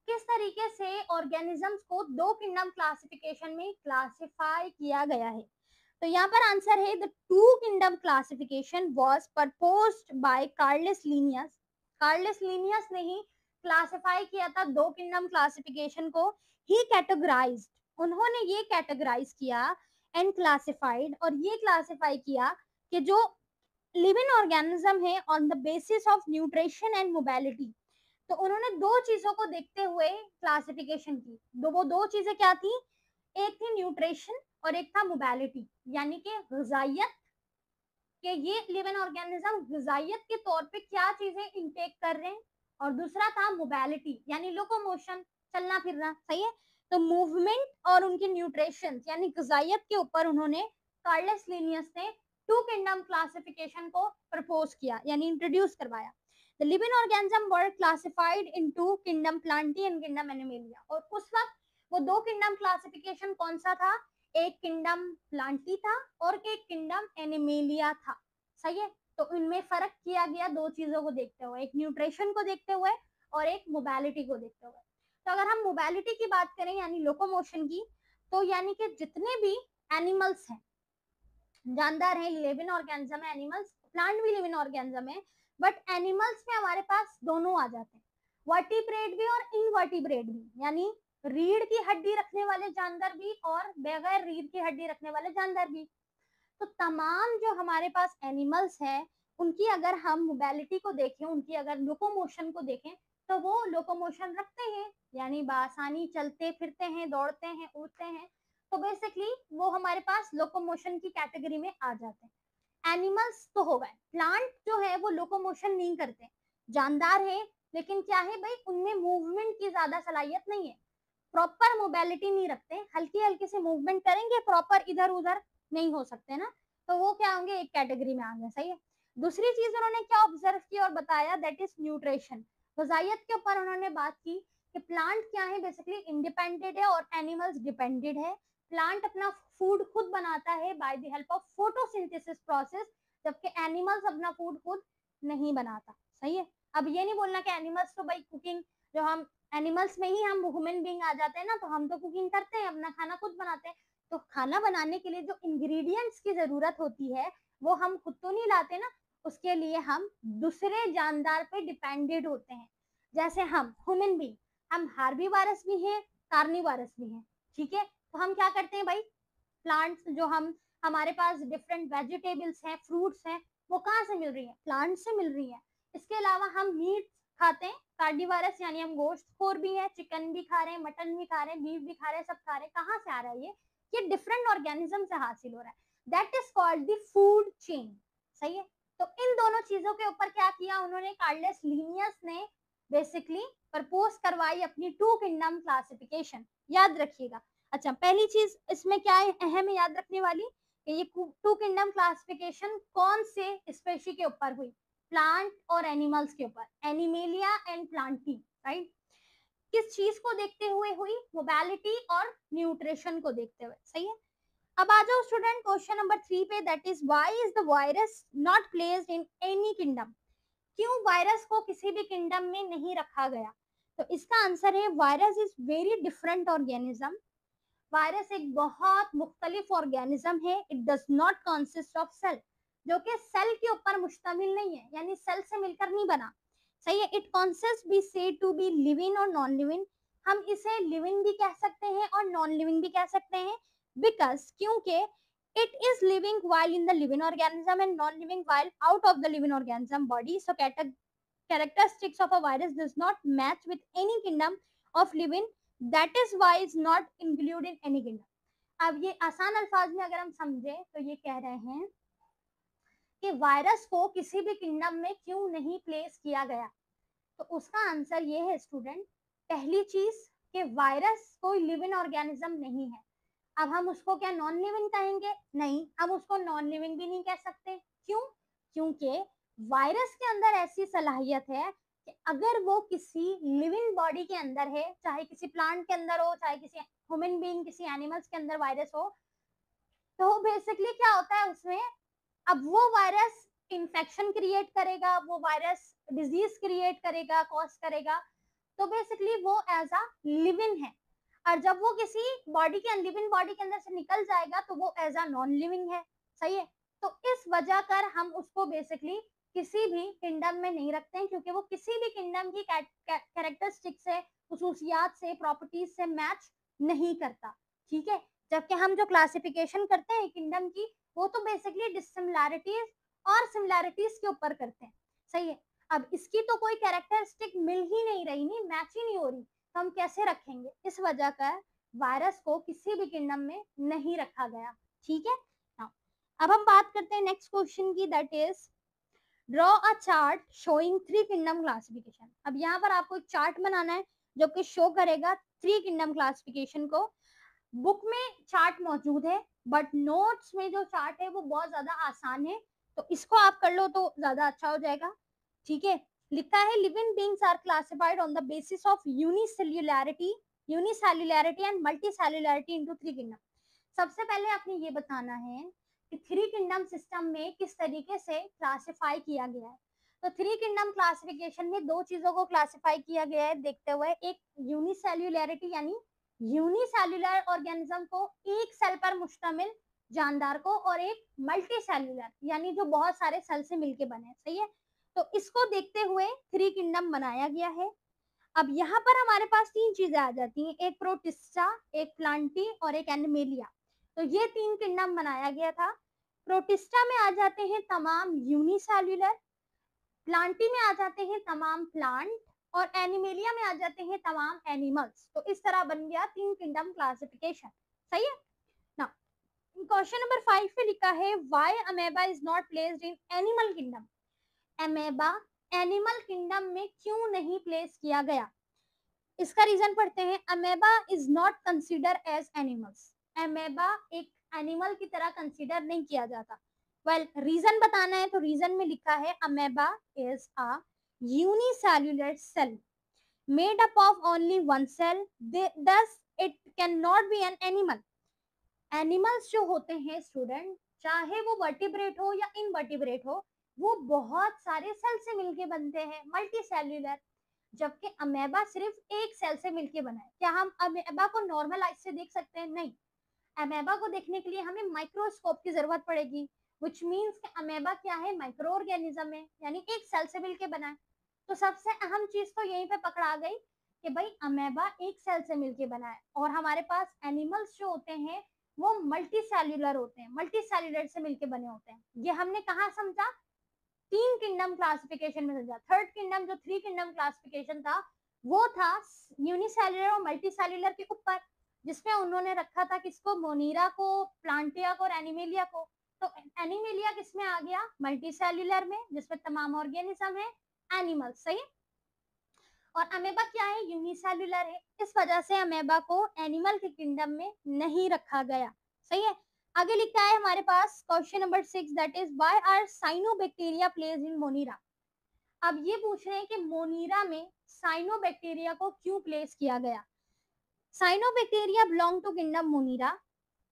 किस तरीके से ऑर्गेनिजम्स को दो किंगडम क्लासिफिकेशन में क्लासिफाई किया गया है। तो यहाँ पर आंसर है, the two kingdom classification was proposed by Carolus Linnaeus, Carolus Linnaeus ने ही क्लासिफाई किया था दो किंगडम क्लासिफिकेशन को। ही कैटेगराइज्ड, उन्होंने ये कैटेगराइज किया एंड क्लासिफाइड, और ये क्लासिफाई किया कि जो लिविंग ऑर्गेनिज्म है on the basis of nutrition and mobility. तो उन्होंने दो चीजों को देखते हुए क्लासिफिकेशन की, वो दो चीजें क्या थी, एक थी न्यूट्रिशन और एक था मोबिलिटी, यानी कि ग़िज़ाइयत, कि ये लिविंग ऑर्गेनिज्म ग़िज़ाइयत के तौर पे क्या चीजें इनटेक कर रहे हैं, और दूसरा था मोबिलिटी, यानी लोकोमोशन, चलना फिरना, सही है। तो मूवमेंट और उनकी न्यूट्रिशन यानी ग़िज़ाइयत के ऊपर उन्होंने, कार्लस लीनियस ने टू किंगडम क्लासिफिकेशन को प्रपोज किया, यानी इंट्रोड्यूस करवाया। The living organism were classified into kingdom Plantae and kingdom Animalia, और उस वक्त वो दो किंगडम क्लासिफिकेशन कौन सा था, एक किंगडम प्लांटी था और एक किंगडम एनिमेलिया था, सही है। तो इनमें फर्क किया गया दो चीजों को देखते हुए, एक न्यूट्रिशन को देखते हुए और एक मोबिलिटी को देखते हुए। तो अगर हम मोबिलिटी की बात करें यानी लोकोमोशन की, तो यानी कि जितने भी एनिमल्स हैं, जानदार है, लिविंग ऑर्गेनिज्म है एनिमल्स, प्लांट भी लिविंग ऑर्गेनिज्म है, बट एनिमल्स में हमारे पास दोनों आ जाते हैं, वर्टिब्रेट भी और इनवर्टिब्रेट भी, यानी रीढ़ की हड्डी रखने वाले जानवर भी और बगैर रीढ़ की हड्डी रखने वाले जानवर भी। तो तमाम जो हमारे पास एनिमल्स हैं, उनकी अगर हम मोबिलिटी को देखें, उनकी अगर लोकोमोशन को देखें, तो वो लोकोमोशन रखते हैं, यानी बासानी चलते फिरते हैं, दौड़ते हैं, उड़ते हैं। तो बेसिकली वो हमारे पास लोकोमोशन की कैटेगरी में आ जाते हैं। एनिमल्स तो हो गए, प्लांट जो है वो लोकोमोशन नहीं करते, जानदार है, लेकिन क्या है भाई, उनमें मूवमेंट की ज्यादा सलाहियत नहीं है, प्रॉपर मोबिलिटी नहीं रखते, हल्की हल्की से मूवमेंट करेंगे, प्रॉपर इधर उधर नहीं हो सकते ना, तो वो क्या होंगे, एक कैटेगरी में आ गए, सही है। दूसरी चीज उन्होंने क्या ऑब्जर्व की और बताया, दैट इज न्यूट्रिशन, ग़िज़ाइयत के ऊपर उन्होंने बात की कि प्लांट क्या है, बेसिकली इंडिपेंडेंट है और एनिमल्स डिपेंडेंट है। प्लांट अपना फूड खुद बनाता है bye the help of photosynthesis process, जबकि एनिमल्स अपना फूड खुद नहीं बनाता, सही है। अब ये नहीं बोलना कि एनिमल्स तो भाई कुकिंग, जो हम एनिमल्स में ही हम ह्यूमन बीइंग आ जाते हैं ना, तो हम तो कुकिंग करते हैं, अपना खाना खुद बनाते हैं। तो खाना बनाने के लिए जो इंग्रेडिएंट्स की जरूरत होती है वो हम खुद तो नहीं लाते ना, उसके लिए हम दूसरे जानदार पे डिपेंडेंट होते हैं। जैसे हम ह्यूमन बीइंग, हम हार्बीवारस भी हैं, कार्निवारस भी हैं, ठीक है। तो हम क्या करते हैं भाई, प्लांट्स जो हम, हमारे पास डिफरेंट वेजिटेबल्स हैं, फ्रूट्स हैं, वो कहाँ से मिल रही है, प्लांट से मिल रही है। इसके अलावा हम मीट खाते हैं, कार्डिवारस यानी हम गोश्त खोर भी है, चिकन भी खा रहे हैं, मटन भी खा रहे हैं, बीफ भी खा रहे हैं, सब खा रहे हैं। कहाँ से आ रहा है ये डिफरेंट ऑर्गेनिज्म से हासिल हो रहा है, that is called the food chain, सही है। तो इन दोनों चीजों के ऊपर क्या किया उन्होंने, कार्लस लीनियस ने बेसिकली प्रपोज करवाई अपनी टू किंगडम क्लासिफिकेशन, याद रखिएगा। अच्छा, पहली चीज इसमें क्या है अहम है याद रखने वाली, कि ये टू किंगडम क्लासिफिकेशन कौन से स्पेशी के ऊपर हुई, प्लांट और एनिमल्स के ऊपर, एनिमेलिया एंड प्लांटी, राइट। किस चीज को देखते हुए हुई, मोबिलिटी और न्यूट्रिशन को देखते हुए, सही है। अब आ जाओ स्टूडेंट क्वेश्चन नंबर 3 पे, that is why is the virus not placed in any kingdom. क्यों वायरस को किसी भी किंगडम में नहीं रखा गया? तो इसका आंसर है virus is very different organism. Virus एक बहुत मुख्तलिफ ऑर्गेनिज्म है। It does not consist of cell, जो कि सेल के ऊपर मुश्तमिल नहीं है, यानी सेल से मिलकर नहीं बना। सही है। It consist be said to be living और नॉन लिविंग। हम इसे लिविंग भी कह सकते हैं और नॉन लिविंग भी कह सकते हैं, बिकॉज क्योंकि it is living while in the living organism and non living while out of the living organism body. So characteristics of a virus does not match with any kingdom of living, that is why it's not included in any kingdom. अब ये आसान अल्फाज में अगर हम समझे तो ये कह रहे हैं कि वायरस को किसी भी किंगडम में क्यों नहीं प्लेस किया गया। तो उसका आंसर ये है स्टूडेंट, पहली चीज कि वायरस कोई लिविंग ऑर्गेनिज्म नहीं है। अब हम उसको क्या नॉन लिविंग कहेंगे? नहीं, हम उसको नॉन लिविंग भी नहीं कह सकते। क्यों? क्योंकि वायरस के अंदर ऐसी सलाहियत है कि अगर वो किसी लिविंग बॉडी के अंदर है, चाहे किसी प्लांट के अंदर हो, चाहे किसी ह्यूमन बीइंग, किसी एनिमल्स के अंदर वायरस हो, तो बेसिकली क्या होता है उसमें, अब वो वायरस इन्फेक्शन क्रिएट करेगा, वो वायरस डिजीज क्रिएट करेगा, कॉज करेगा, तो बेसिकली वो एज अ लिविंग है। और जब वो किसी बॉडी के लिविंग बॉडी के अंदर से निकल जाएगा तो वो एज अ नॉन लिविंग है। सही है। तो इस वजह कर हम उसको बेसिकली किसी भी किंगडम में नहीं रखते हैं, क्योंकि वो किसी भी किंगडम की कैरेक्टरिस्टिक से, खुसूसियात से, प्रॉपर्टीज से मैच नहीं करता। ठीक है। जबकि हम जो क्लासिफिकेशन करते हैं किंगडम की, वो तो बेसिकली डिसिमिलैरिटीज और सिमिलैरिटीज के ऊपर करते हैं। सही है। अब इसकी तो कोई कैरेक्टरिस्टिक मिल ही नहीं रही, नहीं मैच ही नहीं हो रही, तो हम कैसे रखेंगे? इस वजह का वायरस को किसी भी किंगडम में नहीं रखा गया। ठीक है। Now, अब हम बात करते हैं नेक्स्ट क्वेश्चन की, that is draw a chart showing 3 kingdom classification. अब यहाँ पर आपको एक चार्ट बनाना है जो कि शो करेगा 3 किंगडम क्लासिफिकेशन को। बुक में चार्ट मौजूद है, बट नोट्स में जो चार्ट है वो बहुत ज्यादा आसान है, तो इसको आप कर लो तो ज्यादा अच्छा हो जाएगा। ठीक है। लिखा है living beings are classified on the basis of unicellularity and multicellularity into 3 kingdom. सबसे पहले आपने ये बताना है कि 3 किंगडम सिस्टम में किस तरीके से क्लासिफाई किया गया है। तो 3 किंगडम क्लासिफिकेशन में दो चीजों को क्लासिफाई किया गया है देखते हुए, एक यूनिसेल्युलैरिटी यानी यूनिसेल्युलर ऑर्गेनिज्म को, एक सेल पर मुश्तमिल जानदार को, और एक मल्टी सेल्युलर यानी जो बहुत सारे सेल से मिलके बने। सही है। तो इसको देखते हुए 3 किंगडम बनाया गया है। अब यहाँ पर हमारे पास 3 चीजें आ जाती हैं, एक प्रोटिस्टा, एक प्लांटी और एक एनिमेलिया। तो ये 3 किंगडम बनाया गया था। प्रोटिस्टा में आ जाते हैं तमाम यूनिसेल्युलर, प्लांटी में आ जाते हैं तमाम प्लांट, और एनिमेलिया में आ जाते हैं तमाम एनिमल्स। तो इस तरह बन गया 3 किंगडम क्लासिफिकेशन। सही है ना। क्वेश्चन नंबर 5 पे लिखा है why amoeba is not placed in animal kingdom. Amoeba animal kingdom में क्यों नहीं प्लेस किया गया? इसका रीजन पढ़ते हैं। Amoeba is not consider as animals. Amoeba एक एनिमल की तरह कंसिडर नहीं किया जाता। वेल रीजन बताना है तो रीजन में लिखा है amoeba is a unicellular cell made up of only one cell, thus it cannot be an animal. Animals जो होते हैं स्टूडेंट, चाहे वो वर्टिब्रेट हो या इनवर्टिब्रेट हो, वो बहुत सारे सेल से मिलके बनते हैं, मल्टी सेल्यूलर। जबकि अमेबा सिर्फ एक सेल से मिलके बना है। क्या हम अमेबा को नॉर्मल आइज से देख सकते हैं? नहीं। अमेबा को देखने के लिए हमें माइक्रोस्कोप की जरूरत पड़ेगी, विच मीन्स कि अमेबा क्या है? माइक्रो ऑर्गेनिज्म है, यानी एक सेल से मिलके बना है। तो सबसे अहम चीज तो यहीं पे पकड़ा गई कि भाई अमेबा एक सेल से मिलके बना है, और हमारे पास एनिमल्स जो होते हैं वो मल्टी सेल्यूलर होते हैं, मल्टी सेल्यूलर से मिलके बने होते हैं। ये हमने कहाँ समझा? 3 किंगडम क्लासिफिकेशन में समझा। थर्ड किंगडम जो 3 किंगडम क्लासिफिकेशन था वो था यूनिसेल्युलर और मल्टी सेल्यूलर के ऊपर, जिसमें उन्होंने रखा था किसको? मोनीरा को, प्लांटिया को और एनिमेलिया को। तो एनिमेलिया किसमें आ गया? मल्टी सेल्यूलर में, जिसमें तमाम ऑर्गेनिज्म है, एनिमल। सही। और अमेबा क्या है? यूनिसेल्युलर है। इस वजह से अमेबा को एनिमल के किंगडम में नहीं रखा गया। सही है। आगे लिखा है हमारे पास question number 6 that is why are cyanobacteria placed in Monera. अब ये पूछ रहे हैं कि मोनीरा में साइनोबैक्टीरिया को क्यों प्लेस किया गया। Cyanobacteria belong to kingdom Monera.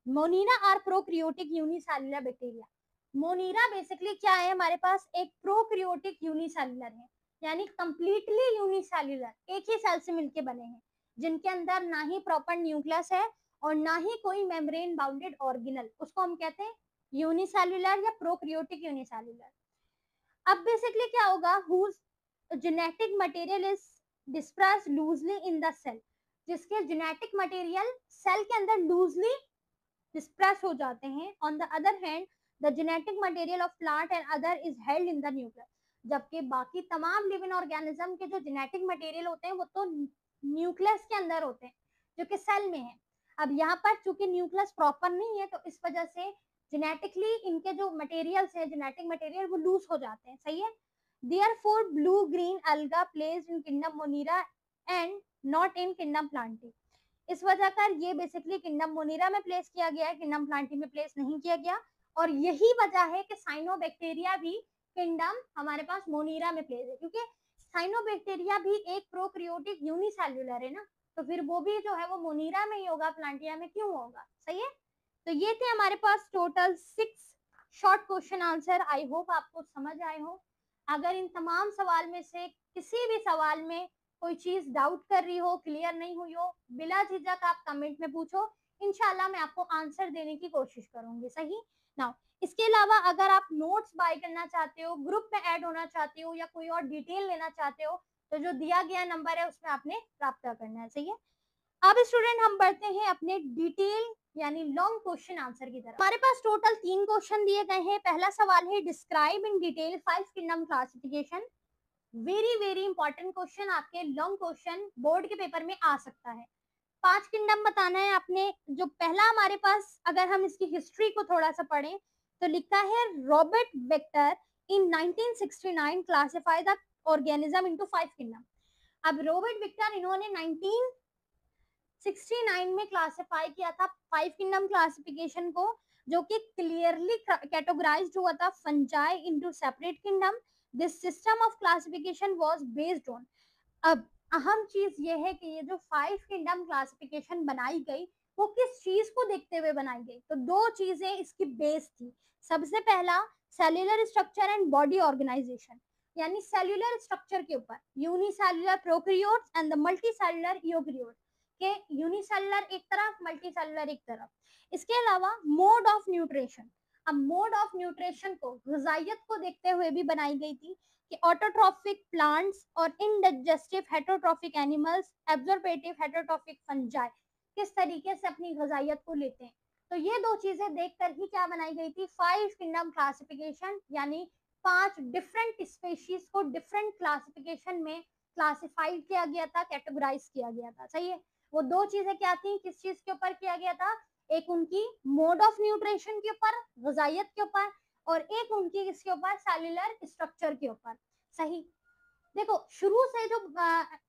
Monera are prokaryotic unicellular bacteria. Monera basically क्या है हमारे पास, एक प्रोकैरियोटिक यूनिसेल्युलर है, यानी कंप्लीटली यूनिसेल्युलर, एक ही सेल से मिलके बने हैं, जिनके अंदर ना ही प्रॉपर न्यूक्लियस है और ना ही कोई मेम्ब्रेन बाउंडेड ऑर्गेनल, उसको हम कहते हैं यूनिसेल्युलर या प्रोकैरियोटिक यूनिसेल्युलर। अब बेसिकली क्या होगा, whose genetic material is dispersed loosely in the cell, जिसके जेनेटिक मटेरियल सेल के अंदर लूजली डिस्पर्स हो जाते हैं। On the other hand the genetic material of plant and other is held in the nucleus, जबकि बाकी तमाम लिविंग ऑर्गेनिज्म के जो जेनेटिक मटेरियल होते हैं वो तो न्यूक्लियस के अंदर होते हैं, जो कि सेल में है। अब यहाँ पर चूंकि न्यूक्लियस प्रॉपर नहीं है, तो इस वजह से जेनेटिकली इनके जो मटेरियल्स है, जेनेटिक मटेरियल वो लूज हो जाते हैं, सही है। Therefore, blue-green alga placed in kingdom Monera and not in kingdom Plantae. इस वजह कर ये बेसिकली किंगडम मोनीरा में प्लेस किया गया है, किंगडम प्लांटी में प्लेस नहीं किया गया। और यही वजह है कि साइनोबैक्टीरिया भी किंगडम हमारे पास मोनीरा में प्लेस है, क्योंकि साइनोबैक्टीरिया भी एक प्रोकैरियोटिक यूनिसेल्युलर है ना, तो फिर वो भी जो है वो मोनीरा में ही होगा, प्लांटिया में क्यों होगा, सही है। तो ये थे हमारे पास total 6 short question answer. I hope आपको समझ आए हो। अगर इन तमाम सवाल में से किसी भी सवाल में कोई चीज डाउट कर रही हो, क्लियर नहीं हुई हो, बिला झिझक आप कमेंट में पूछो, इंशाल्लाह मैं आपको आंसर देने की कोशिश करूंगी, सही ना। इसके अलावा अगर आप नोट्स बाय करना चाहते हो, ग्रुप में ऐड होना चाहते हो या कोई और डिटेल लेना चाहते हो, तो जो दिया गया नंबर है उसमें आपने राब्ता करना है, सही है। अब स्टूडेंट हम बढ़ते हैं अपने डिटेल यानी लॉन्ग क्वेश्चन आंसर की तरफ। हमारे पास टोटल 3 क्वेश्चन दिए गए हैं। पहला सवाल है describe in detail 5 kingdom classification. Very very important question, आपके लॉन्ग क्वेश्चन बोर्ड के पेपर में आ सकता है। 5 किंगडम बताना है आपने। जो पहला हमारे पास, अगर हम इसकी हिस्ट्री को थोड़ा सा पढ़ें तो लिखा है Robert vector in 1969 classify the organism into 5 kingdom. अब रॉबर्ट विक्टर इन्होंने 1969 में क्लासिफाई किया था 5 किंगडम क्लासिफिकेशन को, जो कि क्लियरली कैटेगराइज्ड हुआ था fungi into separate kingdom. This system of classification was based on, अब अहम चीज ये है कि ये जो 5 किंगडम क्लासिफिकेशन बनाई गई वो किस चीज को देखते हुए बनाई गई, तो 2 चीजें इसकी बेस थी। सबसे पहला cellular structure and body organisation, यानी सेल्यूलर स्ट्रक्चर के ऊपर unicellular prokaryotes and the multicellular eukaryotes के, यूनिसेल्युलर एक तरफ, मल्टीसेल्युलर एक तरफ। इसके अलावा मोड ऑफ न्यूट्रिशन, अब मोड ऑफ न्यूट्रिशन को, ग़िज़ाइयत को देखते हुए भी बनाई गई थी कि ऑटोट्रॉफिक प्लांट्स और इनडाइजेस्टिव हेटरोट्रॉफिक एनिमल्स, एब्जॉर्बेटिव हेटरोट्रॉफिक फंजाई किस तरीके से अपनी ग़िज़ाइयत को लेते हैं। तो ये 2 चीजें देखकर ही क्या बनाई गई थी, 5 किंगडम क्लासिफिकेशन, यानी 5 डिफरेंट स्पीशीज को डिफरेंट क्लासिफिकेशन में क्लासिफाइड किया गया था, कैटेगराइज किया गया था, सही है। वो 2 चीजें क्या थी, किस चीज के ऊपर किया गया था, एक उनकी मोड ऑफ न्यूट्रिशन के ऊपर, ग़िज़ाइयत के ऊपर, और एक उनकी किसके ऊपर, सेल्यूलर स्ट्रक्चर के ऊपर, सही। देखो शुरू से जो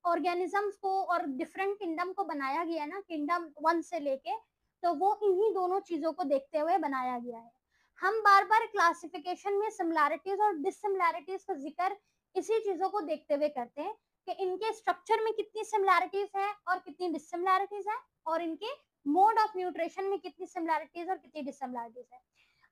ऑर्गेनिजम्स को और डिफरेंट किंगडम को बनाया गया ना, किंगडम 1 से लेके, तो वो इन्हीं दोनों चीजों को देखते हुए बनाया गया है। हम बार बार क्लासिफिकेशन में सिमिलैरिटीज और डिससिमिलैरिटीज का जिक्र इसी चीजों को देखते हुए करते हैं कि इनके स्ट्रक्चर में कितनी सिमिलैरिटीज है और कितनी डिससिमिलैरिटीज है, और इनके मोड ऑफ न्यूट्रिशन में कितनी सिमिलैरिटीज और कितनी डिससिमिलैरिटीज है।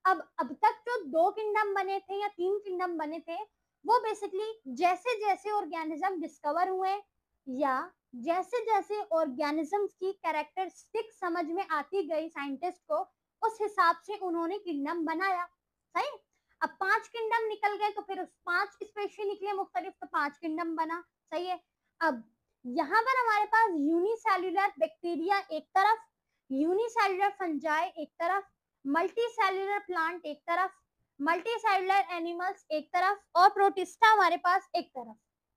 अब तक जो 2 किंगडम बने थे या 3 किंगडम बने थे, वो बेसिकली जैसे जैसे ऑर्गेनिज्म डिस्कवर हुए या जैसे जैसे ऑर्गेनिजम्स की कैरेक्टरिस्टिक समझ में आती गई साइंटिस्ट को, उस हिसाब से उन्होंने किंगडम बनाया, सही। अब 5 किंगडम निकल गए तो फिर उस 5 स्पेशी निकले मुख्तलिफ, तो 5 किंगडम बना, सही है। अब यहाँ पर हमारे पास यूनिसेल्युलर बैक्टीरिया एक तरफ, यूनिसेल्युलर फंजाई एक तरफ, मल्टी सेल्युलर प्लांट एक तरफ, मल्टी सेल्युलर एनिमल्स एक तरफ, और प्रोटिस्टा हमारे पास एक तरफ,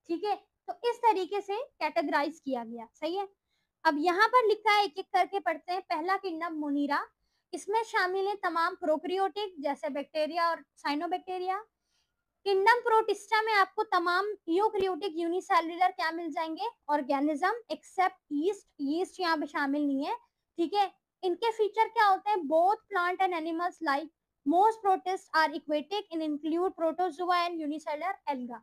ठीक है। तो इस तरीके से कैटेगराइज किया गया, सही है। अब यहाँ पर लिखा है, एक एक करके पढ़ते हैं। पहला किंगडम मोनीरा, इसमें शामिल है तमाम प्रोकैरियोटिक जैसे बैक्टीरिया और साइनोबैक्टीरिया। किंगडम प्रोटिस्टा में आपको तमाम यूकेरियोटिक यूनिसेल्युलर क्या मिल जाएंगे, ऑर्गेनिज्म, एक्सेप्ट यीस्ट, यीस्ट यहाँ पे शामिल नहीं है, ठीक है। इनके फीचर क्या होते हैं, both plant and animals like most protist are aquatic in include protozoa and unicellular algae,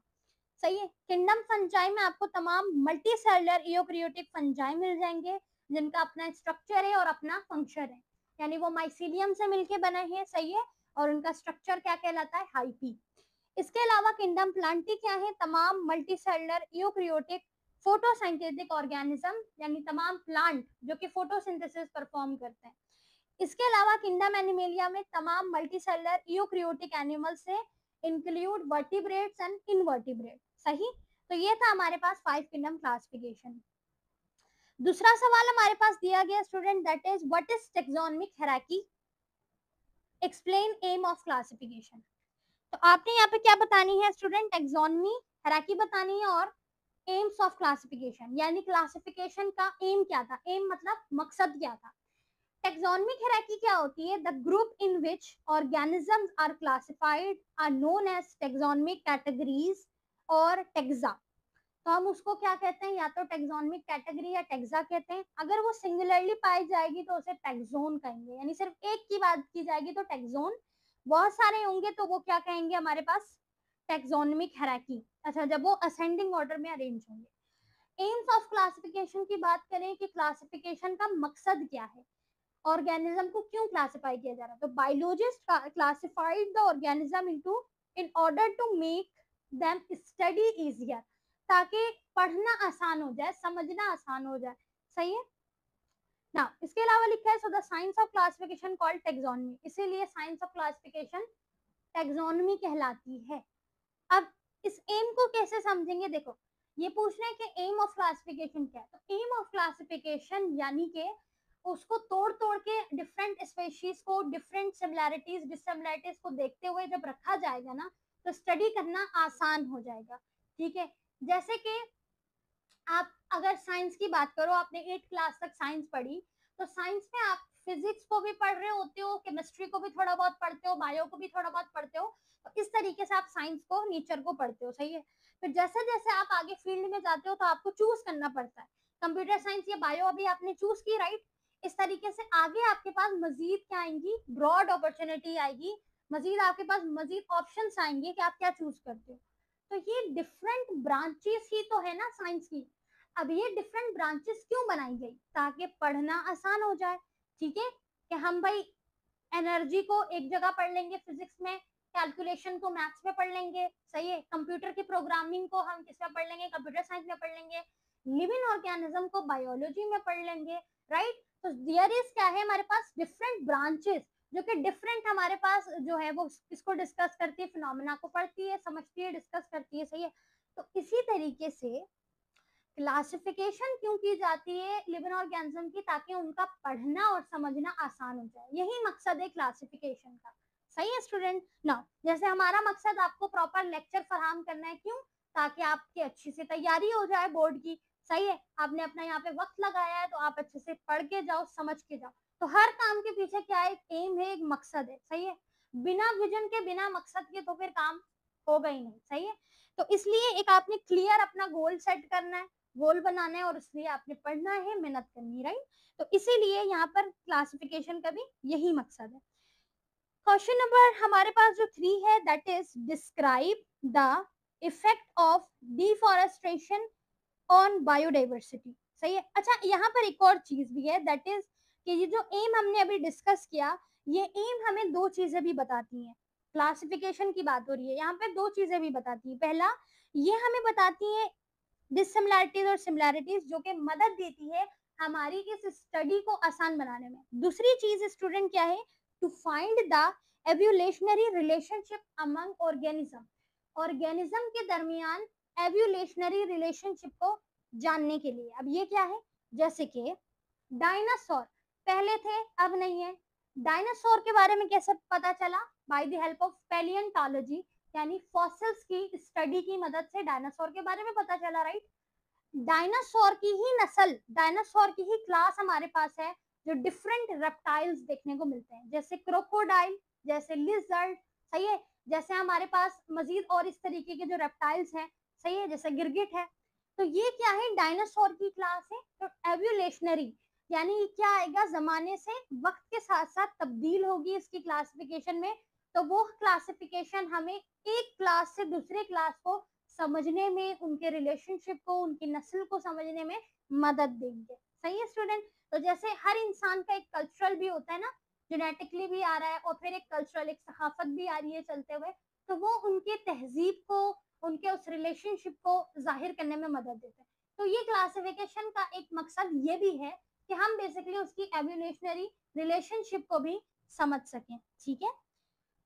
सही है। किंगडम फंजाई में आपको तमाम मल्टी सेल्युलर यूकेरियोटिक फंजाई मिल जाएंगे, जिनका अपना स्ट्रक्चर है और अपना फंक्शन है, यानी वो माइसीलियम से मिलके बने हैं, सही है। और उनका स्ट्रक्चर क्या कहलाता है, हाइपी। इसके अलावा किंगडम प्लांटी क्या है, तमाम मल्टीसेलुलर यूकैरियोटिक फोटोसिंथेटिक ऑर्गेनिज्म, यानी तमाम प्लांट जो कि फोटोसिंथेसिस परफॉर्म करते हैं। इसके अलावा किंगडम एनिमेलिया में तमाम मल्टीसेलुलर यूकैरियोटिक एनिमल्स से इंक्लूड वर्टिब्रेट्स एंड इनवर्टिब्रेट। सही, तो ये था हमारे पास 5 किंगडम क्लासिफिकेशन। दूसरा सवाल हमारे पास दिया गया student, that is what is taxonomic hierarchy, explain aim of classification. तो आपने यहाँ पे क्या बतानी है स्टूडेंट, टेक्सोनोमी हायरार्की बतानी है और एम्स ऑफ क्लासिफिकेशन, यानी क्लासिफिकेशन का एम क्या था, एम मतलब मकसद क्या था। टेक्सोनोमिक हायरार्की क्या होती है, the group in which organisms are classified are known as taxonomic categories और टेक्सा। तो हम उसको क्या कहते हैं, या तो टेक्सोनोमिक कैटेगरी या टेक्सा कहते हैं। अगर वो सिंगुलरली पाई जाएगी तो उसे टेक्सोन कहेंगे, यानी सिर्फ एक की बात की जाएगी तो टेक्सोन, बहुत सारे होंगे तो वो क्या कहेंगे हमारे पास, टेक्सोनोमिक हायरार्की। अच्छा, जब वो असेंडिंग ऑर्डर में अरेंज होंगे। एम्स ऑफ क्लासिफिकेशन की बात करें कि क्लासिफिकेशन का मकसद क्या है, ऑर्गेनिज्म को क्यों क्लासिफाई किया जा रहा है, तो biologist classified the organism into in order to make them study easier, ताकि पढ़ना आसान हो जाए, समझना आसान हो जाए। सही है ना। इसके अलावा लिखा है, so the science of classification called taxonomy, इसीलिए साइंस ऑफ क्लासिफिकेशन टेक्सोनोमी कहलाती है। अब इस एम को कैसे समझेंगे, देखो ये पूछ रहे हैं कि एम ऑफ क्लासिफिकेशन क्या है, तो एम ऑफ क्लासिफिकेशन यानी कि उसको तोड़ तोड़ के डिफरेंट स्पेशीज को, डिफरेंट सिमिलैरिटीज डिससिमिलैरिटीज को देखते हुए जब रखा जाएगा ना, तो स्टडी करना आसान हो जाएगा। ठीक है, जैसे कि आप अगर साइंस की बात करो, आपने 8th क्लास तक साइंस पढ़ी, तो साइंस में आप फिजिक्स को भी पढ़ रहे होते हो, केमिस्ट्री को भी थोड़ा बहुत पढ़ते हो, बायो को भी थोड़ा बहुत पढ़ते हो, तो इस तरीके से आप साइंस को, नेचर को पढ़ते हो। सही है, फिर जैसे जैसे आप आगे फील्ड में जाते हो तो आपको चूज करना पड़ता है, कंप्यूटर साइंस या बायो अभी आपने चूज की, राइट। इस तरीके से आगे आपके पास मजीद क्या आएंगी, ब्रॉड अपॉर्चुनिटी आएगी, मजीद आपके पास मजीद ऑप्शंस आएंगे कि आप क्या चूज करते हो। तो ये डिफरेंट ब्रांचेस ही तो है ना साइंस की। अब ये डिफरेंट ब्रांचेस क्यों बनाई गई, ताकि पढ़ना आसान हो जाए। ठीक है, कि हम भाई एनर्जी को एक जगह पढ़ लेंगे फिजिक्स में, कैलकुलेशन को मैथ्स में पढ़ लेंगे। सही है, कंप्यूटर की प्रोग्रामिंग को हम किस में पढ़ लेंगे, कंप्यूटर साइंस में पढ़ लेंगे, लिविंग ऑर्गेनिज्म को बायोलॉजी में पढ़ लेंगे, राइट। तो देयर इज क्या है हमारे पास, डिफरेंट ब्रांचेस, जो कि डिफरेंट हमारे पास जो है वो इसको डिस्कस करती है, फिनोमेना को पढ़ती है, समझती है, डिस्कस करती है। सही है, तो इसी तरीके से क्लासिफिकेशन क्यों की जाती है लिविंग ऑर्गेनिज्म की, ताकि उनका पढ़ना और समझना आसान हो जाए, यही मकसद है क्लासिफिकेशन का। सही है स्टूडेंट ना। जैसे हमारा मकसद आपको प्रॉपर लेक्चर फराहम करना है, क्यों, ताकि आपकी अच्छी से तैयारी हो जाए बोर्ड की। सही है, आपने अपना यहाँ पे वक्त लगाया है तो आप अच्छे से पढ़ के जाओ, समझ के जाओ। तो हर काम के पीछे क्या है, एक एम है, एक मकसद है। सही है, बिना विजन के, बिना मकसद के तो फिर काम होगा ही नहीं। सही है, तो इसलिए एक आपने क्लियर अपना गोल सेट करना है, गोल बनाना है, और इसलिए आपने पढ़ना है, मेहनत करनी है, राइट। तो इसीलिए यहाँ पर क्लासिफिकेशन का भी यही मकसद है। क्वेश्चन नंबर हमारे पास जो 3 है, that is describe the effect of deforestation on biodiversity. सही है, अच्छा यहाँ पर एक और चीज भी है, दैट इज कि ये जो एम हमने अभी डिस्कस किया, ये एम हमें दो चीजें भी बताती हैं। क्लासिफिकेशन की बात हो रही है, यहाँ पे दो चीजें भी बताती है। पहला, ये हमें बताती है डिससिमिलैरिटीज और सिमिलैरिटीज, जो कि मदद देती है हमारी इस स्टडी को आसान बनाने में। दूसरी चीज स्टूडेंट क्या है, to find the evolutionary relationship among organism, organism के दरमियान एवोल्यूशनरी रिलेशनशिप को जानने के लिए। अब ये क्या है, जैसे कि डायनासोर पहले थे अब नहीं है, डायनासोर के बारे में कैसे पता चला, बाय द हेल्प ऑफ पैलियोंटोलॉजी, यानी फॉसिल्स की स्टडी की मदद से डायनासोर के बारे में पता चला, राइट। डायनासोर की ही नस्ल, डायनासोर की ही क्लास हमारे पास है, जो डिफरेंट रेप्टाइल्स देखने को मिलते हैं, जैसे क्रोकोडाइल, जैसे लिजर्ड। सही है, जैसे हमारे पास मजीद और इस तरीके के जो रेप्टाइल्स हैं, सही है, जैसे गिरगिट है। तो ये क्या है, डायनासोर की क्लास है। तो एवोल्यूशनरी यानी क्या आएगा, जमाने से वक्त के साथ साथ तब्दील होगी इसकी क्लासिफिकेशन में। तो वो क्लासिफिकेशन हमें एक क्लास से दूसरे क्लास को समझने में, उनके रिलेशनशिप को, उनकी नस्ल को समझने में मदद देंगे। सही है स्टूडेंट। तो जैसे हर इंसान का एक कल्चरल भी होता है ना, जेनेटिकली भी आ रहा है और फिर एक कल्चरल, एक सकाफत भी आ रही है चलते हुए, तो वो उनके तहजीब को, उनके उस रिलेशनशिप को जाहिर करने में मदद देते हैं। तो ये क्लासिफिकेशन का एक मकसद ये भी है कि हम बेसिकली उसकी एवोल्यूशनरी रिलेशनशिप को भी समझ सकें। ठीक है,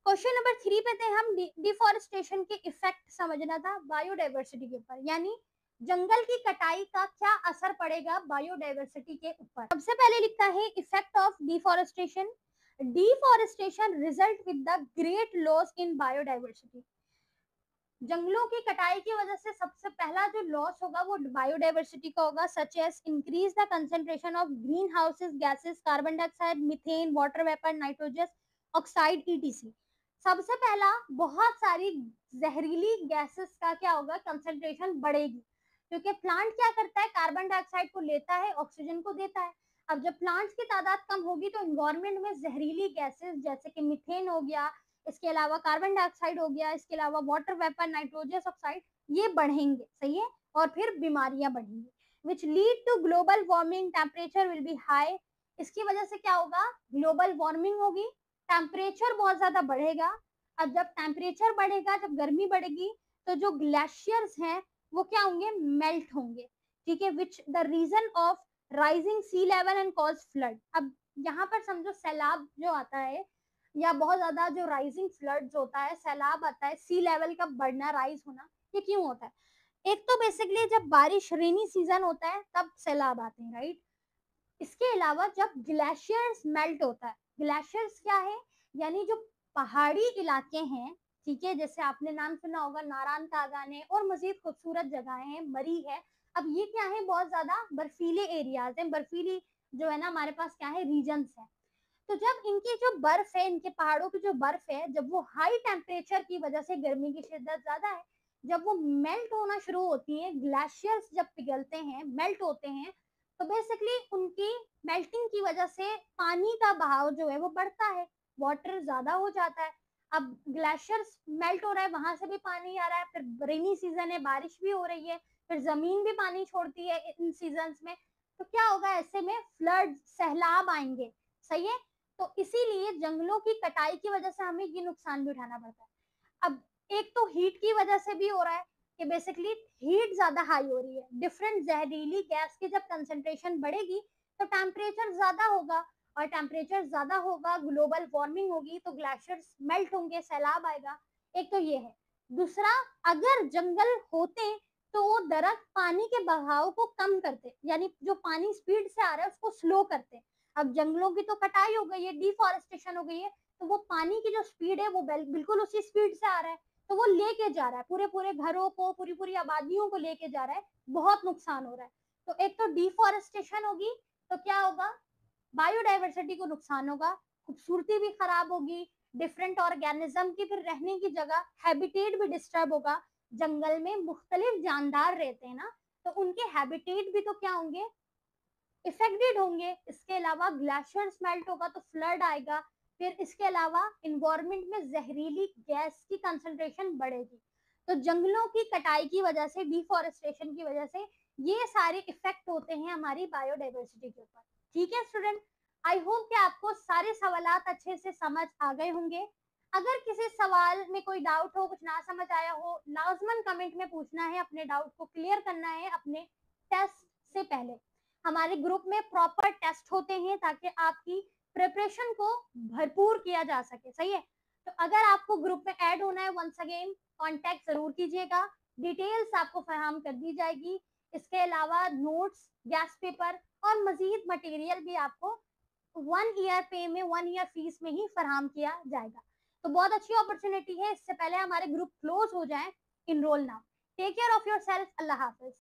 क्वेश्चन नंबर 3 पे थे हम, डिफॉरेस्टेशन के इफेक्ट समझना था बायोडाइवर्सिटी के ऊपर, यानी जंगल की कटाई का क्या असर पड़ेगा बायोडाइवर्सिटी के ऊपर। सबसे पहले लिखता है effect of deforestation, deforestation result with the great loss in biodiversity. जंगलों की कटाई की वजह से सबसे पहला जो लॉस होगा वो बायोडाइवर्सिटी का होगा, such as increase the concentration of green houses gases, carbon dioxide, methane, water vapour, nitrogen oxide, ETC. सबसे पहला बहुत सारी जहरीली गैसेस का क्या होगा, कंसंट्रेशन बढ़ेगी, क्योंकि प्लांट क्या करता है, कार्बन डाइऑक्साइड को लेता है, ऑक्सीजन को देता है। अब जब प्लांट्स की तादाद कम होगी तो इन्वायरमेंट में जहरीली गैसेस जैसे कि मीथेन हो गया, इसके अलावा कार्बन डाइऑक्साइड हो गया, इसके अलावा वाटर वेपर, नाइट्रोजन ऑक्साइड, ये बढ़ेंगे, सही है, और फिर बीमारियां बढ़ेंगी, which lead to global warming, temperature will be high. इसकी वजह से क्या होगा, ग्लोबल वार्मिंग होगी, टेम्परेचर बहुत ज्यादा बढ़ेगा। अब जब टेम्परेचर बढ़ेगा, जब गर्मी बढ़ेगी, तो जो ग्लेशियर्स हैं वो क्या होंगे, मेल्ट होंगे। ठीक है, which the reason of rising sea level and cause flood. अब यहाँ पर समझो सैलाब जो आता है, या बहुत ज्यादा जो राइजिंग फ्लड होता है, सैलाब आता है, सी लेवल का बढ़ना, राइज होना, ये क्यों होता है? एक तो बेसिकली जब बारिश, रेनी सीजन होता है तब सैलाब आते हैं, राइट। इसके अलावा जब ग्लेशियर्स मेल्ट होता है, ग्लेशियर्स क्या है, यानी जो पहाड़ी इलाके हैं, ठीक है, जैसे आपने नाम सुना होगा नारायण तागान है और मजीद खूबसूरत जगहें हैं, मरी है। अब ये क्या है, बहुत ज्यादा बर्फीले एरियाज हैं, बर्फीली जो है ना हमारे पास क्या है, रीजन्स है। तो जब इनकी जो बर्फ है, इनके पहाड़ों की जो बर्फ है, जब वो हाई टेम्परेचर की वजह से, गर्मी की शिद्दत ज्यादा है, जब वो मेल्ट होना शुरू होती है, ग्लेशियर्स जब पिघलते हैं, मेल्ट होते हैं, तो बेसिकली उनकी मेल्टिंग की वजह से पानी का बहाव जो है वो बढ़ता है, वाटर ज्यादा हो जाता है। अब ग्लेशियर्स मेल्ट हो रहा है, वहां से भी पानी आ रहा है, फिर रेनी सीजन है, बारिश भी हो रही है, फिर जमीन भी पानी छोड़ती है इन सीजन में, तो क्या होगा, ऐसे में फ्लड, सैलाब आएंगे, सही है। तो इसीलिए जंगलों की कटाई की वजह से हमें ये नुकसान भी उठाना पड़ता है। अब एक तो हीट की वजह से भी हो रहा है कि बेसिकली हीट ज्यादा हाई हो रही है, डिफरेंट जहरीली गैस की जब कंसंट्रेशन बढ़ेगी तो टेम्परेचर ज्यादा होगा, और टेम्परेचर ज्यादा होगा, ग्लोबल वार्मिंग होगी, तो ग्लेशियर्स मेल्ट होंगे, सैलाब आएगा। एक तो ये है। दूसरा, अगर जंगल होते तो वो दरख्त पानी के बहाव को कम करते, यानी जो पानी स्पीड से आ रहा है उसको स्लो करते। अब जंगलों की तो कटाई हो गई है, डिफॉरेस्टेशन हो गई है, तो वो पानी की जो स्पीड है वो बिल्कुल उसी स्पीड से आ रहा है, तो वो लेके जा रहा है, पूरे पूरे घरों को, पूरी पूरी आबादियों को लेके जा रहा है, बहुत नुकसान हो रहा है। तो एक तो डिफॉरेस्टेशन होगी, तो क्या होगा, बायोडाइवर्सिटी को नुकसान होगा, खूबसूरती भी खराब होगी, डिफरेंट ऑर्गेनिज्म की फिर रहने की जगह, हैबिटेट भी डिस्टर्ब होगा। जंगल में मुख्तलिफ जानदार रहते हैं ना, तो उनके हैबिटेट भी तो क्या होंगे, इफेक्टेड होंगे। इसके अलावा ग्लेशियर्स मेल्ट होगा तो फ्लड आएगा। फिर इसके अलावा इन्वायरमेंट में जहरीली गैस की कंसंट्रेशन बढ़ेगी। तो जंगलों की कटाई की वजह से, डिफॉरेस्टेशन की वजह से ये सारे इफेक्ट होते हैं हमारी बायोडाइवर्सिटी के ऊपर। ठीक है स्टूडेंट, आई होप कि आपको सारे सवालात अच्छे से समझ आ गए होंगे। अगर किसी सवाल में कोई डाउट हो, कुछ ना समझ आया हो, लाजमन कमेंट में पूछना है, अपने डाउट को क्लियर करना है अपने टेस्ट से पहले। हमारे ग्रुप में प्रॉपर टेस्ट होते हैं ताकि आपकी प्रिपरेशन को भरपूर किया जा सके, सही है। तो अगर आपको ग्रुप में ऐड होना है, वंस अगेन कांटेक्ट जरूर कीजिएगा, डिटेल्स आपको फराहम कर दी जाएगी। इसके अलावा नोट्स, गैस पेपर और मजीद मटेरियल भी आपको 1 ईयर पे में, 1 ईयर फीस में ही फराहम किया जाएगा। तो बहुत अच्छी अपॉर्चुनिटी है, इससे पहले हमारे ग्रुप क्लोज हो जाए, enrol now. Take care of yourself, अल्लाह हाफिज।